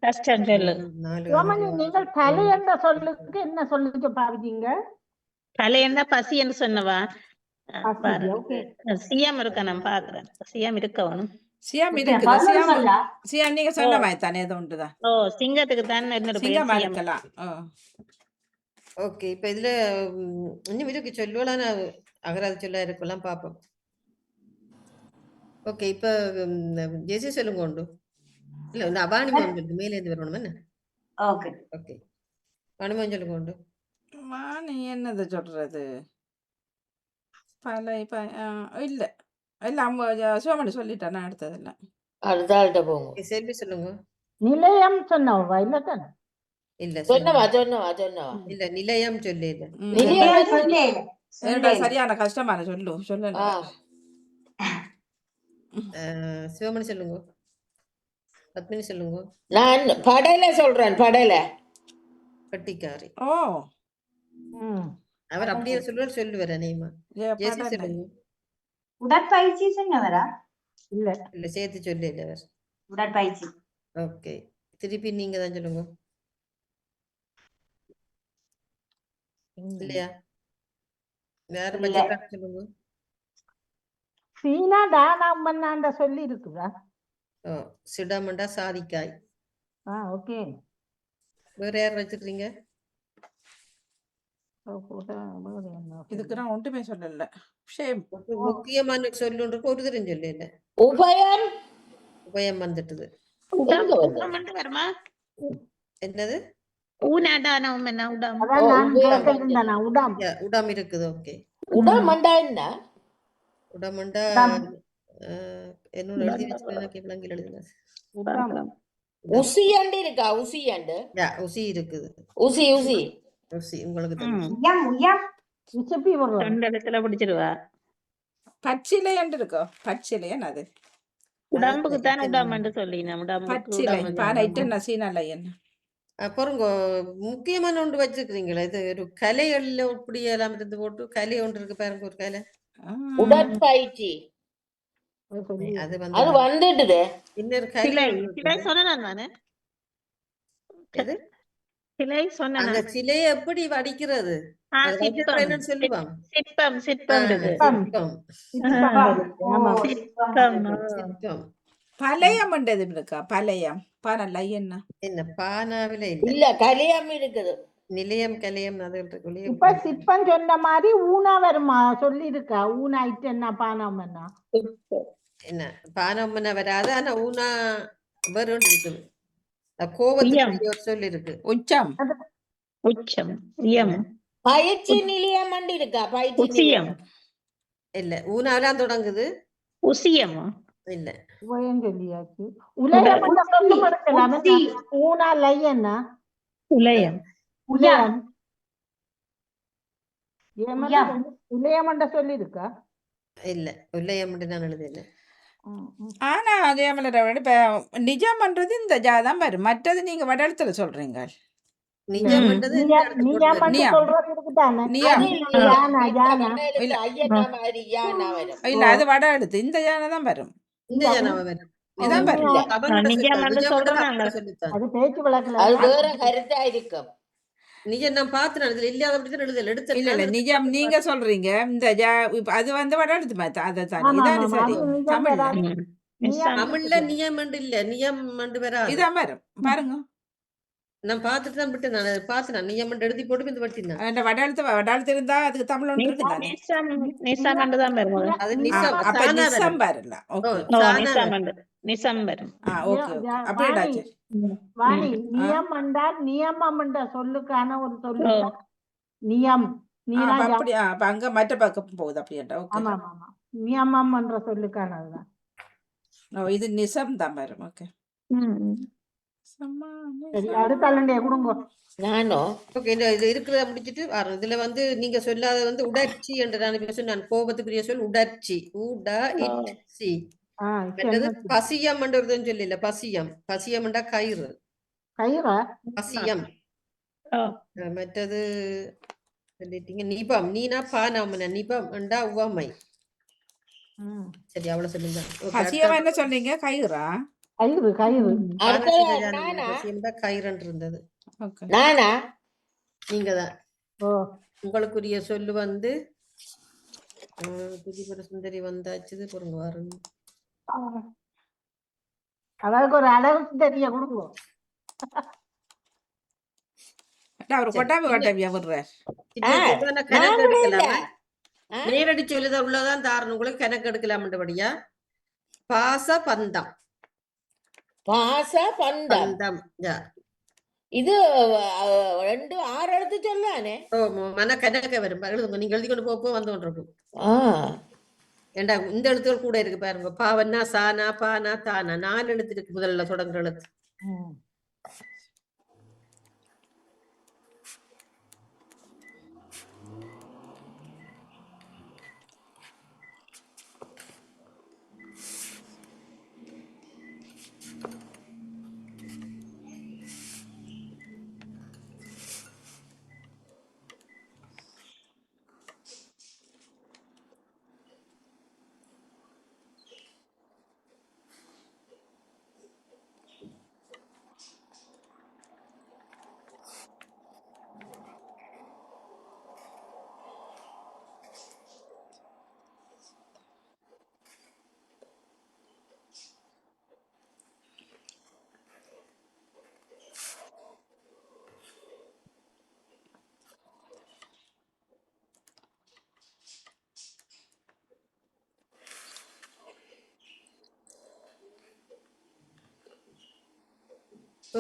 கஷ்டம் சொல்லு. நீங்கள் தலை என்ற சொல்லுக்கு என்ன சொல்லுக்கு பாவிச்சீங்க? தலை என்ன பசி என்று சொன்னவா? சியம் இருக்க நான் பாக்குறேன். சியம் இருக்கவனும். சியாம் இருக்குது. சியாம் நீங்க சொன்ன மாதிரி தானே ஏதோ உண்டுதான். ஓ, சிங்கத்துக்கு தான் சிங்கமா இருக்கலாம். ஓகே. இப்ப இதுல இன்னும் இருக்கு சொல்லுவலாம். அகராதி சொல்ல இருக்கலாம் பாப்போம். ஓகே. இப்ப ஜெசி சொல்லுங்க உண்டு. இல்ல இந்த அபானிமம் சொல்லுங்க. மேல இருந்து வரணும் என்ன? Okay okay. அனுமன் சொல்லுங்க உண்டு. நீ என்னது சொல்றது? பல இல்ல எல்லாம் சிவமணி சொல்லிட்டேன். நான் அடுத்ததெல்லாம் அடுத்த போங்க. செல்வி சொல்லுங்க. நிலையம் சொன்னவா இல்ல? இல்ல சொன்னவா. இல்ல நிலையம் சொல்லல. சரியான கஷ்டமான சொல்லல. சிவமணி சொல்லுங்க. பத்மினி சொல்லுங்க. நான் படையில சொல்றேன். படையில கட்டிக்காரி. ஓ, அவர் அப்படியே சொல்லுவார். சொல்லுவார் அநேகமா. ஜெசி சொல்லுங்க. உடற்பயிற்சி சொன்னவரா? இல்ல இல்ல சேர்த்து சொல்லல அவர். உடற்பயிற்சி. ஓகே. திருப்பி நீங்க தான் சொல்லுங்க. இல்லையா? வேற பட்ஜெட் சொல்லுங்க. சீனா தானம் பண்ணாண்ட சொல்லி இருக்குதா? ஓ, சிடமண்டா சாதிக்காய். ஓகே. வேற யார் வச்சிருக்கீங்க? இதுக்கு நான் ஒன்றுமே சொல்லல. ஷேம். முக்கியமான சொல்லுன்ற ஒரு தரம் சொல்லல. உபயம். உபயம் வந்துட்டது. வருமா? என்னது? ஊனாடானம் என்ன உடம்? உடம் இருக்குது. ஓகே. உடமண்டா என்ன? உடமண்டா என்னோட எழுதி வச்சுக்கிறேன். எழுதுனா உசியண்டு இருக்கா? உசியண்டு உசி இருக்குது. உசி உசி உசி உங்களுக்கு தெரியும். உயம் உயம் உசுப்பி விடுறோம். தொண்டலத்துல பிடிச்சிருவா. பச்சிலைன்னு இருக்கோ? பச்சிலையன் அது உடம்புக்கு தான் உடம்புன்னு சொல்லினேன். உடம்புக்கு பச்சிலை உடம்பு. பானைட்டு நசீனல்ல என்ன அப்புறம் முக்கியமான ஒன்று வச்சிருக்கிறீங்களா? இது ஒரு கலைகள்ல இப்படி எல்லாம் இருந்து போட்டு கலை ஒன்று இருக்கு பாருங்க, ஒரு கலை. உடற்பயிற்சி அது அது வந்து வந்துட்டுது. இன்னொரு சிலை கலை ஒன்று சிலை இருக்குது. சொன்னேன் நானு. எது? சிலை சொன்னேன் அந்த நான். சிலையை எப்படி வடிக்கிறது? அது வடிக்கிறது சிற்பம் என்னன்னு சொல்லுவாங்க. சிற்பம் சிற்பம் இருக்கு. சிற்பம். ஆமா. சிற்பம். சிற்பம். பழையம் என்றது இருக்கா? பழையம் பானல்ல என்ன என்ன பானாவில இல்ல, இல்ல கலியம் இருக்குது. நிலையம் கலையம் அது இருக்குள்ளே. இப்ப சிப்பன் சொன்ன மாதிரி ஊனா வருமா சொல்லி இருக்கா? ஊனா என்ன பானம் என்ன? என்ன பானம்னா வராது, ஆனா ஊனா வரும் இருக்குது. கோபத்துக்கு ஒரு சொல் இருக்கு. உச்சம் உச்சம் இயம் பயிற்சி நிலையம் அண்டு இருக்கா? பயிற்சி உசியம் நிலையம் இல்ல, ஊனாவெல்லாம் தொடங்குது. உசியம் இல்ல, உயம் சொல்லியாச்சு. உலகம் சொல்லும் எடுக்கலாம். ஊனா லை என்ன? உலயம் உலயம் உலயமண்ட சொல்லி இருக்கா? இல்ல உள்ளயம் நான் எழுதல. ஆனா அதே மாதிரி இப்ப நிஜம்ன்றது இந்த ஜாதான் வரும். மற்றது நீங்க வடத்துல சொல்றீங்க. நிஜம்ன்றது இந்த இடத்துல போடுறது. நியம். சொல்றது இருக்குதானே? நியம் யானா யானா ஐயன்னா மாதிரி யானா வரும். இல்ல அது வட எழுத்து. இந்த ஜானை தான் வரும். இந்த ஜனவ வரும். இதான் வரும். அவனோட நிஜம் சொல்லித்தான். என்று நிஜம்ன்றது சொல்றாங்க. அவனோட சொல்லித்தான். அது பேச்சு வழக்குல அது வேற கருத்தா இருக்கும். நிஜம் நான் பார்த்தேன், இதுல இல்லாத அப்படிதான் எழுதல. எடுத்த இல்ல இல்ல நிஜம் நீங்க சொல்றீங்க. இந்த இப்ப அது வந்து வட எழுத்து மாதிரி அதை தானே. ஆமா, இதானே ஆமா, சரி. அது நிஜம் தமிழ்ல வராது. தமிழ்ல நியம் இல்ல, நியம் வராது. இதான் வரும் பாருங்க. நான் பார்த்துட்டு தான் விட்டு நான் பார்த்தேன். நியம் எழுதி போட்டு இந்த வட்டினா அந்த வட எழுத்து இருந்தா அதுக்கு தமிழ் ஒன்று இருக்கு தானே. நிசம் தான் வரும். அது நிசம் அப்ப சானா நிசம் வரும். வரல. ஓகே சானா நிசம் வரும். ஓகே அப்படியே வாணி நியம் என்றால் நியமம் என்ற சொல்லுக்கான ஒரு சொல்லு நியம். அப்படி அப்ப அங்க மற்ற பக்கம் போகுது அப்படின்டா. ஓகே ஆமா ஆமா நியமம் என்ற சொல்லுக்கானதுதான். இது நிசம் தான் வரும். ஓகே சரி அடுத்த கொடுங்க. நானும் ஓகே, இது இருக்கிறத முடிச்சிட்டு வரோம். இதுல வந்து நீங்க சொல்லாத வந்து உடற்சி என்று நான் கோபத்துக்குரிய சொல் உடற்சி. உடற்சி. மற்றது பசியம் என்றதுன்னு சொல்லல. பசியம். பசியம் என்றா கயிறு. கயிறா? பசியம். மற்றது சொல்லிட்டீங்க. நிபம். நீனா பானாமன. நிபம் என்றா உவமை. சரி அவ்வளவு சொல்லுங்க. பசியம் என்ன சொன்னீங்க? கயிறா? கயிறு கயிறு. பசியம் தான் கயிறுன்னு இருந்தது. ஓகே நானா நீங்க தான். உங்களுக்குரிய சொல்லு வந்து திரிபுர சுந்தரி வந்தாச்சு. பொருங்க வரும். அவருக்கு ஒரு அளவுக்கு தெரிய கொடுக்குவோம். அவர் கொட்டாவியா விடுறார். கணக்கு எடுக்கலாமா? நேரடி சொல்லுதா உள்ளதான் தாரணும். உங்களுக்கு கணக்கு எடுக்கலாம்ன்றபடியா. பாச பந்தம். பாச பந்தம். பந்தம். இது 2 6 எழுத்து சொல்லானே. மன கணக்க வரும். எழுதுங்க. நீங்க எழுதி கொண்டு போப்போ வந்து கொண்டிருக்கும். ஏண்டா இந்த எழுத்துக்கள் கூட இருக்கு பாருங்க. பாவன்னா சானா பானா தானா 4 எழுத்து இருக்கு முதல்ல தொடங்குற எழுத்து.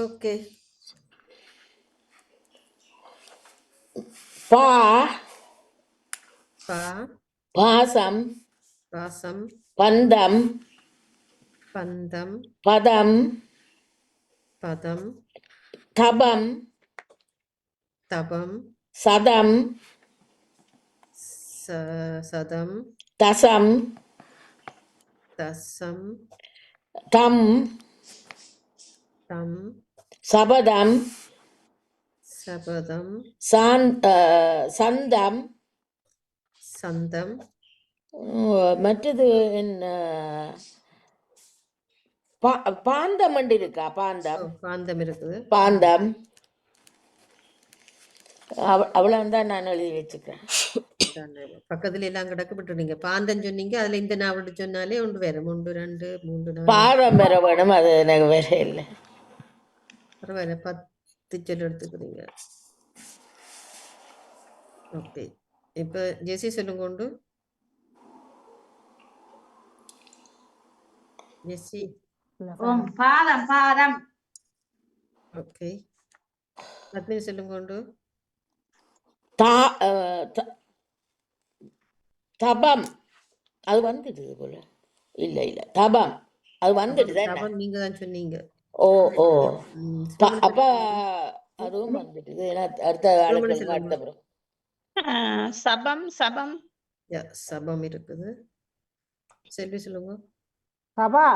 ஓகே. பா பா பாசம் பாசம் பந்தம் பந்தம் பதம் பதம், தபம், தபம், சதம், சதம், தசம், தசம், தம், தம், சபதம், சபதம், சந்தம், சந்தம், மற்றது என்ன பாந்தம் இருக்கா? பாந்தம், பாந்தம் இருக்குது. பாந்தம், அவ்வளவுதான் நான் எழுதி வச்சுக்கிறேன். பக்கத்துல எல்லாம் கிடக்கு விட்டுடுங்க. பாந்தம் சொன்னீங்க, அதுல இந்த நாவல் சொன்னாலே ஒன்று வரும். 1 2 3 4 பாதம் பெற வேணும், அது எனக்கு வேற இல்லை. பரவாயில்ல, 10 சொல் எடுத்துக்கிறீங்க. ஓகே, இப்ப ஜெசி சொல்லுங்க. உண்டு ஜெசி. பாதம் பாதம். ஓகே, பத்மினி சொல்லுங்க. உண்டு தபம், அது வந்துடுது போல. இல்ல இல்ல, தபம் அது வந்துடுது. தபம் நீங்க தான் சொன்னீங்க. ஓ ஓ, சுமன் அப்ப அதுவும் வந்துடுது. அடுத்த ஆளுக்கு அடுத்த சபம் சபம் சபம் இருக்குது. செல்வி சொல்லுங்க. சபா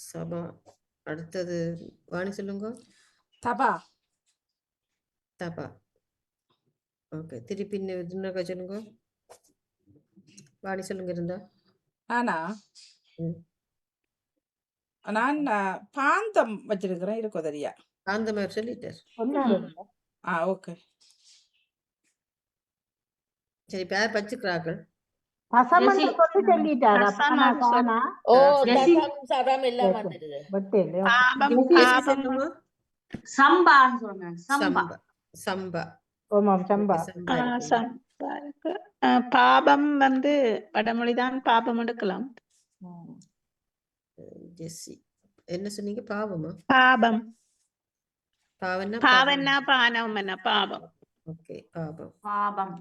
சபா. அடுத்தது வாணி சொல்லுங்க. தபா. தபா. ஓகே, திருப்பி இன்னொரு சொல்லுங்க. வாணி சொல்லுங்க இருந்தா. ஆனா நான் பாந்தம் வச்சிருக்கிறேன். இருக்கோ தெரியா? பாந்தம் சொல்லிட்டார். ஓகே. சரி, பேர் பச்சுக்கிறார்கள். சொல்லிட்டாரா? ஓ, தசம் சதம் எல்லாம் வந்துடுது. பாபம் பாபம் சம்பான்னு சொன்னேன். சம்பா. சம்பா. சம்பா. சம்பா இருக்கு. பாபம் வந்து வடமொழிதான். பாபம் எடுக்கலாம். ஜெசி என்ன சொன்னீங்க? பாவமா? பாபம். பாவன்னா பாவன்னா பானம் என்ன பாபம். ஓகே, பாபம். பாபம்.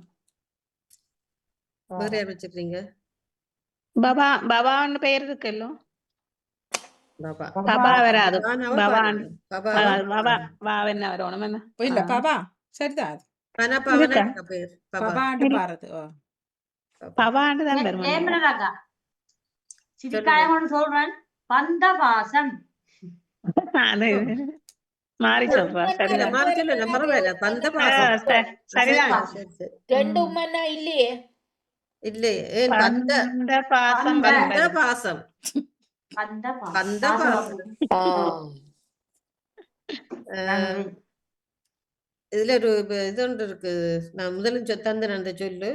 வேற யார் வச்சுக்கிறீங்க? பவா. பவான்னு பெயர் இருக்குல்லோ. பாபா. பபா வராது. பவான் என்ன வரணும்? என்ன இல்ல பாபா சரிதான். பேர் பாபாண்டு பாரது. பவான்னு தான் வரும். ஏமரகா சிரிக்காயன்னு சொல்றேன். பந்தபாசம். அது மாறி சொல்றா. சரிதான். பரவாயில்ல, பந்தபாசம். சரிதான். ரெண்டு உம்மன்னா இல்லையே. இல்லையே. பந்தபாசம். பந்தபாசம். பந்தபாசம். இதுல ஒரு இது ஒன்று இருக்கு. நான் முதலும் தந்தேன் அந்த சொல்லு.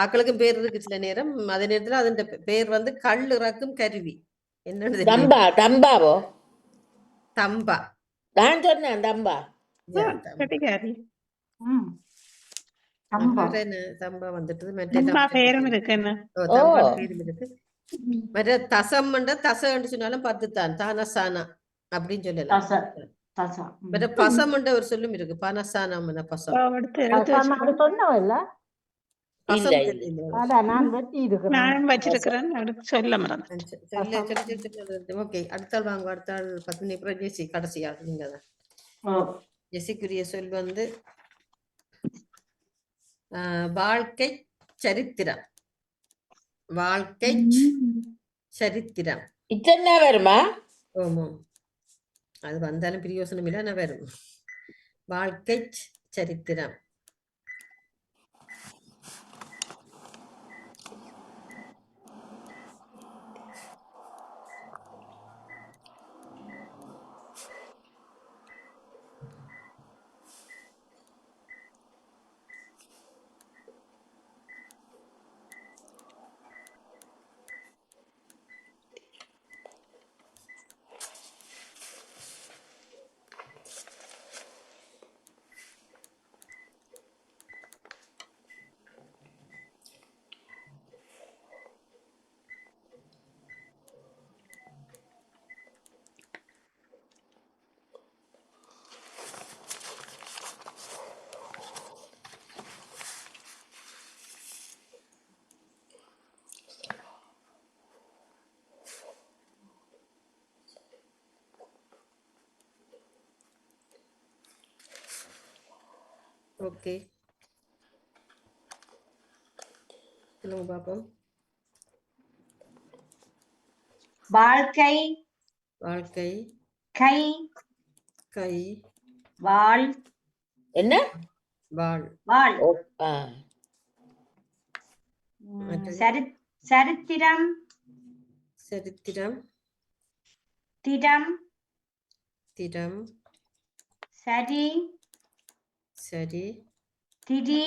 ஆக்களுக்கும் பேர் இருக்கு சில நேரம். அதே நேரத்துல அதன் பேர் வந்து கல் இறக்கும் கருவி. என்னன்னு தம்பா. தம்பாவோ? தம்பா. நான் சொன்னேன் தம்பா. தம்பா வந்துட்டு பேரும் இருக்கு. என்ன பேரும் இருக்கு. மற்ற தசம் தசன்னு சொன்னாலும் 10 தான். தானசானா அப்படின்னு சொல்லலாம். மற்ற பசம் ஒரு சொல்லும் இருக்கு. பனசானம் பசம். நான் வச்சிருக்கிறேன். சொல்ல மறந்தேன். ஓகே, அடுத்த வாங்க. அடுத்த ஆள் பத்மினி. அப்புறம் ஜெசி கடைசியா நீங்க தான். ஜெசிக்குரிய சொல் வந்து வாழ்க்கை சரித்திரம். வாழ்க்கை சரித்திரம். இத்தனை வருமா? ஓமோ, அது வந்தாலும் பிரியோசனம் இல்லை. நான் வரும். வாழ்க்கை சரித்திரம். ஓகே, சொல்லுங்க பாப்போம். வாழ்க்கை, வாழ்க்கை, கை, கை, வாழ், என்ன வாழ், வாழ். ஓ, ஆ. மற்றது சரித்திரம், சரித்திரம், திடம், திடம், சரி, சரி, திதி,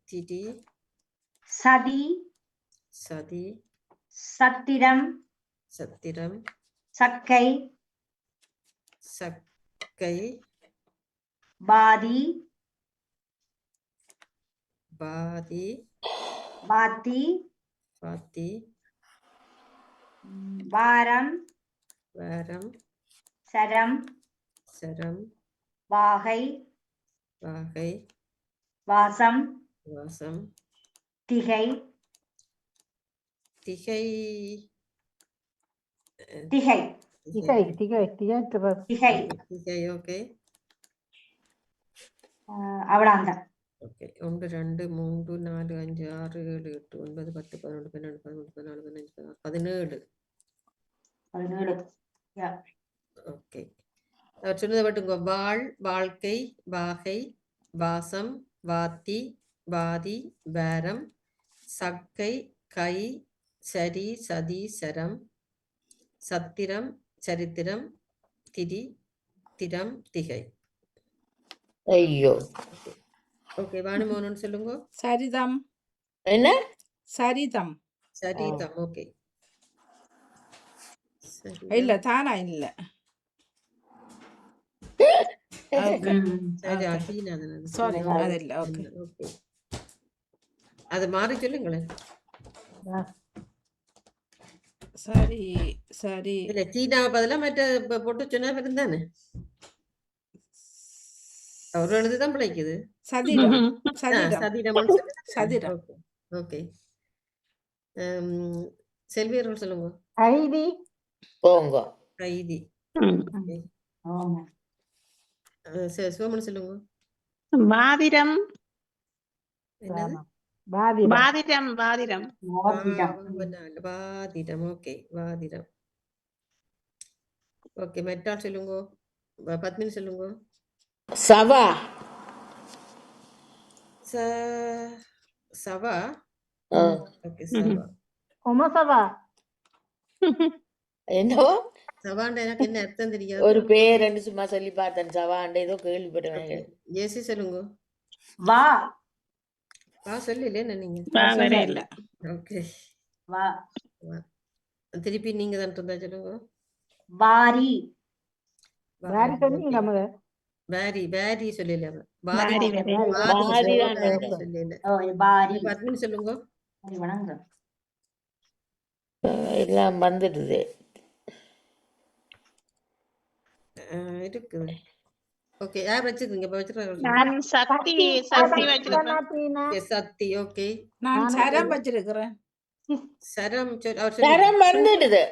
திதி, சதி, சதி, சத்திரம், சத்திரம், சக்கை, சக்கை, பாதி, பாதி, பாத்தி, பாத்தி, வாரம், வாரம், சரம், சரம், வாகை, வாகை, வாசம், வாசம், திகை, திகை, திகை, திகை திகை திகை திகை. திகை. ஓகே, அவ்வளவுதான். ஓகே. 1 2 3 4 5 6 7 8 9 10 11 12 13 14 15 16 17. 17. Yeah. ஓகே, அவர் சொன்னதை மட்டும் வாழ், வாழ்க்கை, வாகை, வாசம், வாத்தி, வாதி, வாரம், சக்கை, கை, சரி, சதி, சரம், சத்திரம், சரித்திரம், திதி, திடம், திகை. ஐயோ, ஓகே, வானுமோகன் சொல்லுங்க. சரிதம், என்ன சரிதம். சரிதம். ஓகே, இல்ல தானா இல்ல. ஓகே, சரி, அகீனாதன் அது. சாரி, சரி, அது இல்ல. Okay, okay. அது மாறி சொல்லுங்களேன். சரி சரி. இல்ல, சீனாவை பதிலா மற்ற போட்டு சொன்னா இருந்தானே ஒரு எழுதுதான் பிழைக்குது. சதிரம், சதிரம், சதிரம். சதிரம். Okay, okay. செல்வியர்கள் சொல்லுங்க. கைதி போங்க. கைதி. ஆமா. சிவமணி சொல்லுங்க. வாதிரம், என்னது? பாதிரம் வாதிரம், வாதிரம். வாதிடம். ஓகே, வாதிடம். ஓகே, மெட்டால் சொல்லுங்க. பத்மினி சொல்லுங்க. சவா, சவா. ஆ. ஓகே, சவா. உமசவா என்னவோ சவாண்ட எனக்கு என்ன அர்த்தம் தெரியாது. ஒரு பேர் ரெண்டு சும்மா சொல்லி பார்த்தேன். சவாண்ட ஏதோ கேள்விப்பட்டேன். ஜேசி சொல்லுங்க. வா, சொல்லல என்ன நீங்க. வரே இல்ல. ஓகே, வா, திருப்பி நீங்க தான் இருந்தா சொல்லுங்க. வாரி, வேற சொன்னீங்க முதல்ல. வேரி, வேரி சொல்லல. வாரி வரே. வாரி தான் சொல்லல. வாரி. பத்மினி சொல்லுங்க. வணங்குறேன். எல்லாம் வந்துடுது. இருக்குது. ஓகே, யார் வச்சிருக்கீங்க? இப்ப வச்சிருக்காங்க. நான் சக்தி, சக்தி வச்சிருக்கேன். சக்தி. ஓகே, நான் சரம் வச்சிருக்கிறேன். சரம் தரம் வந்துடுது.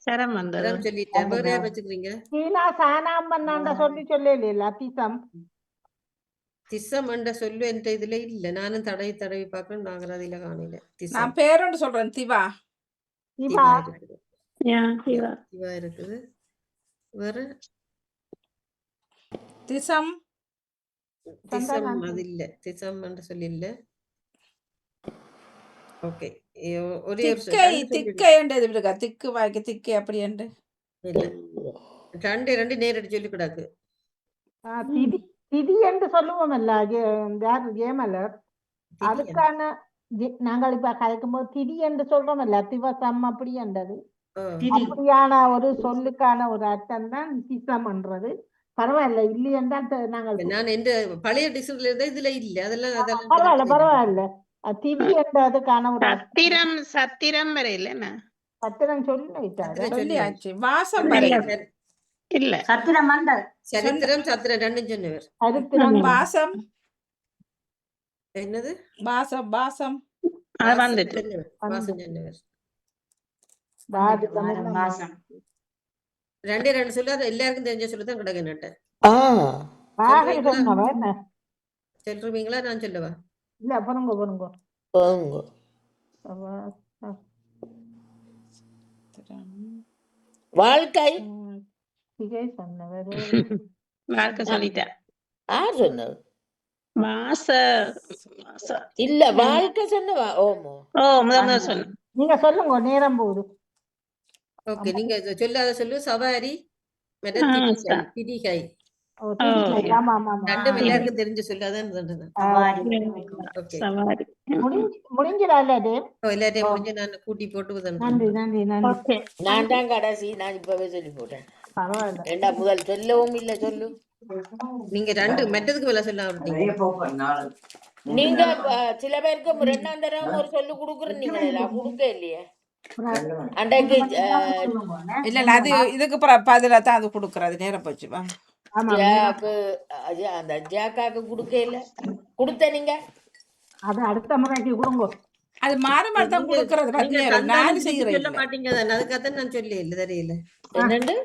சரம் வந்தது. சரம் சொல்லிட்டேன். வேற யார் வச்சுக்கிறீங்க? சீனா சானாம்பண்ணாண்ட சொல்லல திசம் திசம் என்ற சொல்லு என்ற இதுல இல்ல. நானும் தடவி தடவி பார்க்கணும். நாங்கள் அதில காணல. திசம். நான் பேரோண்டு சொல்றேன். திவா. திவா இருக்குது. சிவா. திவா இருக்குது. வேற திசம், திசம் அது இல்ல. திசம் என்ற சொல்லி இல்ல. ஓகே, ஒரே ஒரு திக்கை, திக்கை என்றது இருக்கா? திக்கு வாய்க்கு திக்கை அப்படி என்று இல்ல. ரெண்டு நேரடி சொல்லி கூடாது. திதி திதி என்று சொல்லுவோம்ல ஜேமலர் அதுக்கான நாங்கள் இப்ப கலைக்கும் போது திதி என்று சொல்றோம்ல திவசம் அப்படி என்றது அப்படியான ஒரு சொல்லுக்கான ஒரு அர்த்தம் தான் திசம்ன்றது. பரவாயில்ல இல்லை என்றால் நாங்கள் நான் எந்த பழைய டிக்ஷனரியில இருந்தா இதுல இல்ல. அதெல்லாம் பரவாயில்ல பரவாயில்ல திதி என்றதுக்கான ஒரு சத்திரம், சத்திரம் வரை இல்ல. சத்திரம் சொல்லி சொல்லியாச்சு. வாசம் வரை இல்ல. சத்திரம் வந்தது. சரித்திரம், சத்திரம் ரெண்டும் சொன்னவர். சரித்திரம் வாசம், என்னது? வாசம், வாசம் அது வந்துட்டு. வாசம் சொன்னவர். வாசம். ரெண்டு சொல்லு. அது எல்லாருக்கும் தெரிஞ்ச சொல்லுதான் கிடக்கு நட்ட. வாகை சொன்னவன் சொல்றீங்களா நான் சொல்லவா? இல்ல பொறுங்க பொறுங்க. போங்க. வாழ்க்கை சிகை சொன்னவர் வாழ்க்கை சொல்லிட்டா. யார் சொன்னது? மாச இல்ல வாழ்க்கை சொன்னவா? ஓமோ ஓ முதல் சொன்ன. நீங்க சொல்லுங்க, நேரம் போகுது. ஓகே, நீங்க சொல்லாத சொல்லு. சவாரி மற்ற ஆ, திரிகை. திரிகை ஓ, திரிகை. ஆமா ஆமா ஆமா. ரெண்டும் எல்லாருக்கும் தெரிஞ்ச சொல்லாதான் சொன்னேன். ஓகே, சவாரி. முடிஞ்சிடா இல்ல இது? எல்லாத்தையும் முடிஞ்சு நான் கூட்டி போட்டு நன்றி தந்தேன். நன்றி நன்றி. ஓகே. நான் தான் கடைசி. நான் இப்பவே சொல்லி போட்டேன். பரவாயில்ல. ஏண்டா முதல் சொல்லவும் இல்ல சொல்லு. நீங்க ரெண்டு மெட்டதுக்கு மேல சொல்ல நீங்க சில பேருக்கு ரெண்டாம் தரம் ஒரு சொல்லு குடுக்குறீங்களா? குடுக்க இல்லையே அன்றைக்கு. இல்ல இல்ல அது இதுக்கு பதிலா தான் அது கொடுக்கறது. நேரம் போச்சு வா. ஆமா, அந்த ஜாக்காக்கு குடுக்க இல்ல. கொடுத்த நீங்க அது அடுத்த முறைக்கு கொடுங்க. அது மாற மாறி தான் கொடுக்கறது. நான் செய்யறேன் சொல்ல மாட்டீங்க தானே, அதுக்காக நான் சொல்ல இல்ல. தெரியல, என்னண்டு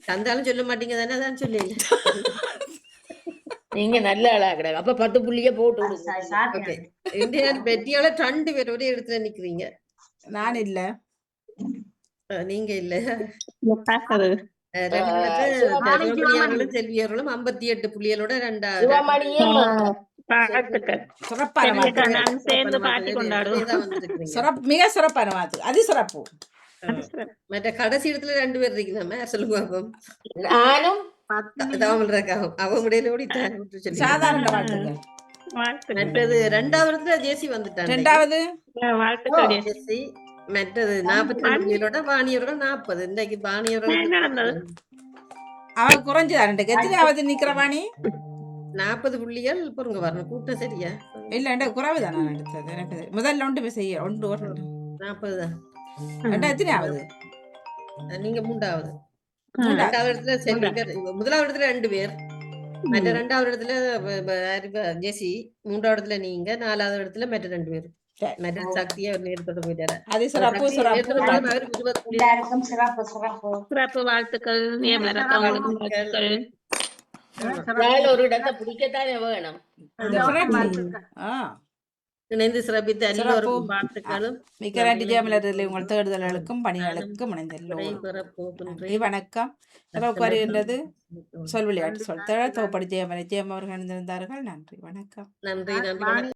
தந்தாலும் சொல்ல மாட்டீங்க தானே, அதான் சொல்ல இல்ல. நீங்க நல்ல ஆளா கிடையாது. அப்ப 10 புள்ளிய போட்டு விடுங்க. ஓகே, இந்தியா வெற்றியால 2 பேர் ஒரே இடத்துல நிக்கிறீங்க. நான் இல்ல. நீங்க இல்ல. பாக்குறது. ரோகிணியவர்களும் செல்வியவர்களும் 58 புள்ளிகளோட ரெண்டாவது. சிவமணியும் வாழ்த்துக்கள். சிறப்பான சரிக்கா, வாக்கு. நாங்க சேர்ந்து பாட்டி கொண்டாடுவோம். மிக சிறப்பான வாக்கு. அது சிறப்பு. மற்ற கடைசி இடத்துல 2 பேர் இருக்கீங்க. சொல்லுங்க பாப்போம். நானும் அவங்க இடையில ஓடிட்டாங்க. சாதாரண வாழ்த்துக்கள். வாழ்த்துக்கள். மற்றது 2வது இடத்துல ஜேசி வந்துட்டாங்க. ரெண்டாவது வாழ்த்துக்கள். ஜேசி. மற்றது 42 புள்ளிகளோட வாணியவர்கள் 40. இன்றைக்கு என்ன வாணியவர்கள் நடந்தது? அவன் குறைஞ்சுதான். எத்தனையாவது நிக்கிறவாணி? 40 புள்ளிகள். பொறுங்க வரணும், கூட்டம் சரியா? இல்ல குறைவு தான் நான் எடுத்தது. எனக்கு முதல்ல ஒன்று செய்ய 40 தான். எத்தனையாவது? நீங்க 3வது. 2வது இடத்துல செல்விகர். 1வது இடத்துல 2 பேர். மற்ற 2வது இடத்துல ஜெசி. 3வது இடத்துல நீங்க. 4வது இடத்துல மற்ற 2 பேர். மற்ற சக்தியா ஒரு நேரத்தோட போயிட்டாரு. அது சிறப்பு சிறப்பு. எல்லாருக்கும் சிறப்பு சிறப்பு. சிறப்பு வாழ்த்துக்கள். நியமனரக்கா உங்களுக்கு வாழ்த்துக்கள். ஒரு இடத்தை பிடிக்கத்தானே வேணும். இணைந்து சிறப்பித்த எல்லோருக்கும் வாழ்த்துக்களும். மிக்க நன்றி ஜெயமலரில் உங்கள் தேடுதல்களுக்கும் பணிகளுக்கும் இணைந்தெல்லோரும் நன்றி. வணக்கம். வருகின்றது சொல் விளையாட்டு சொல் தோப்படி ஜெயமலை ஜெயம் அவர்கள் இணைந்திருந்தார்கள். நன்றி வணக்கம். நன்றி நன்றி.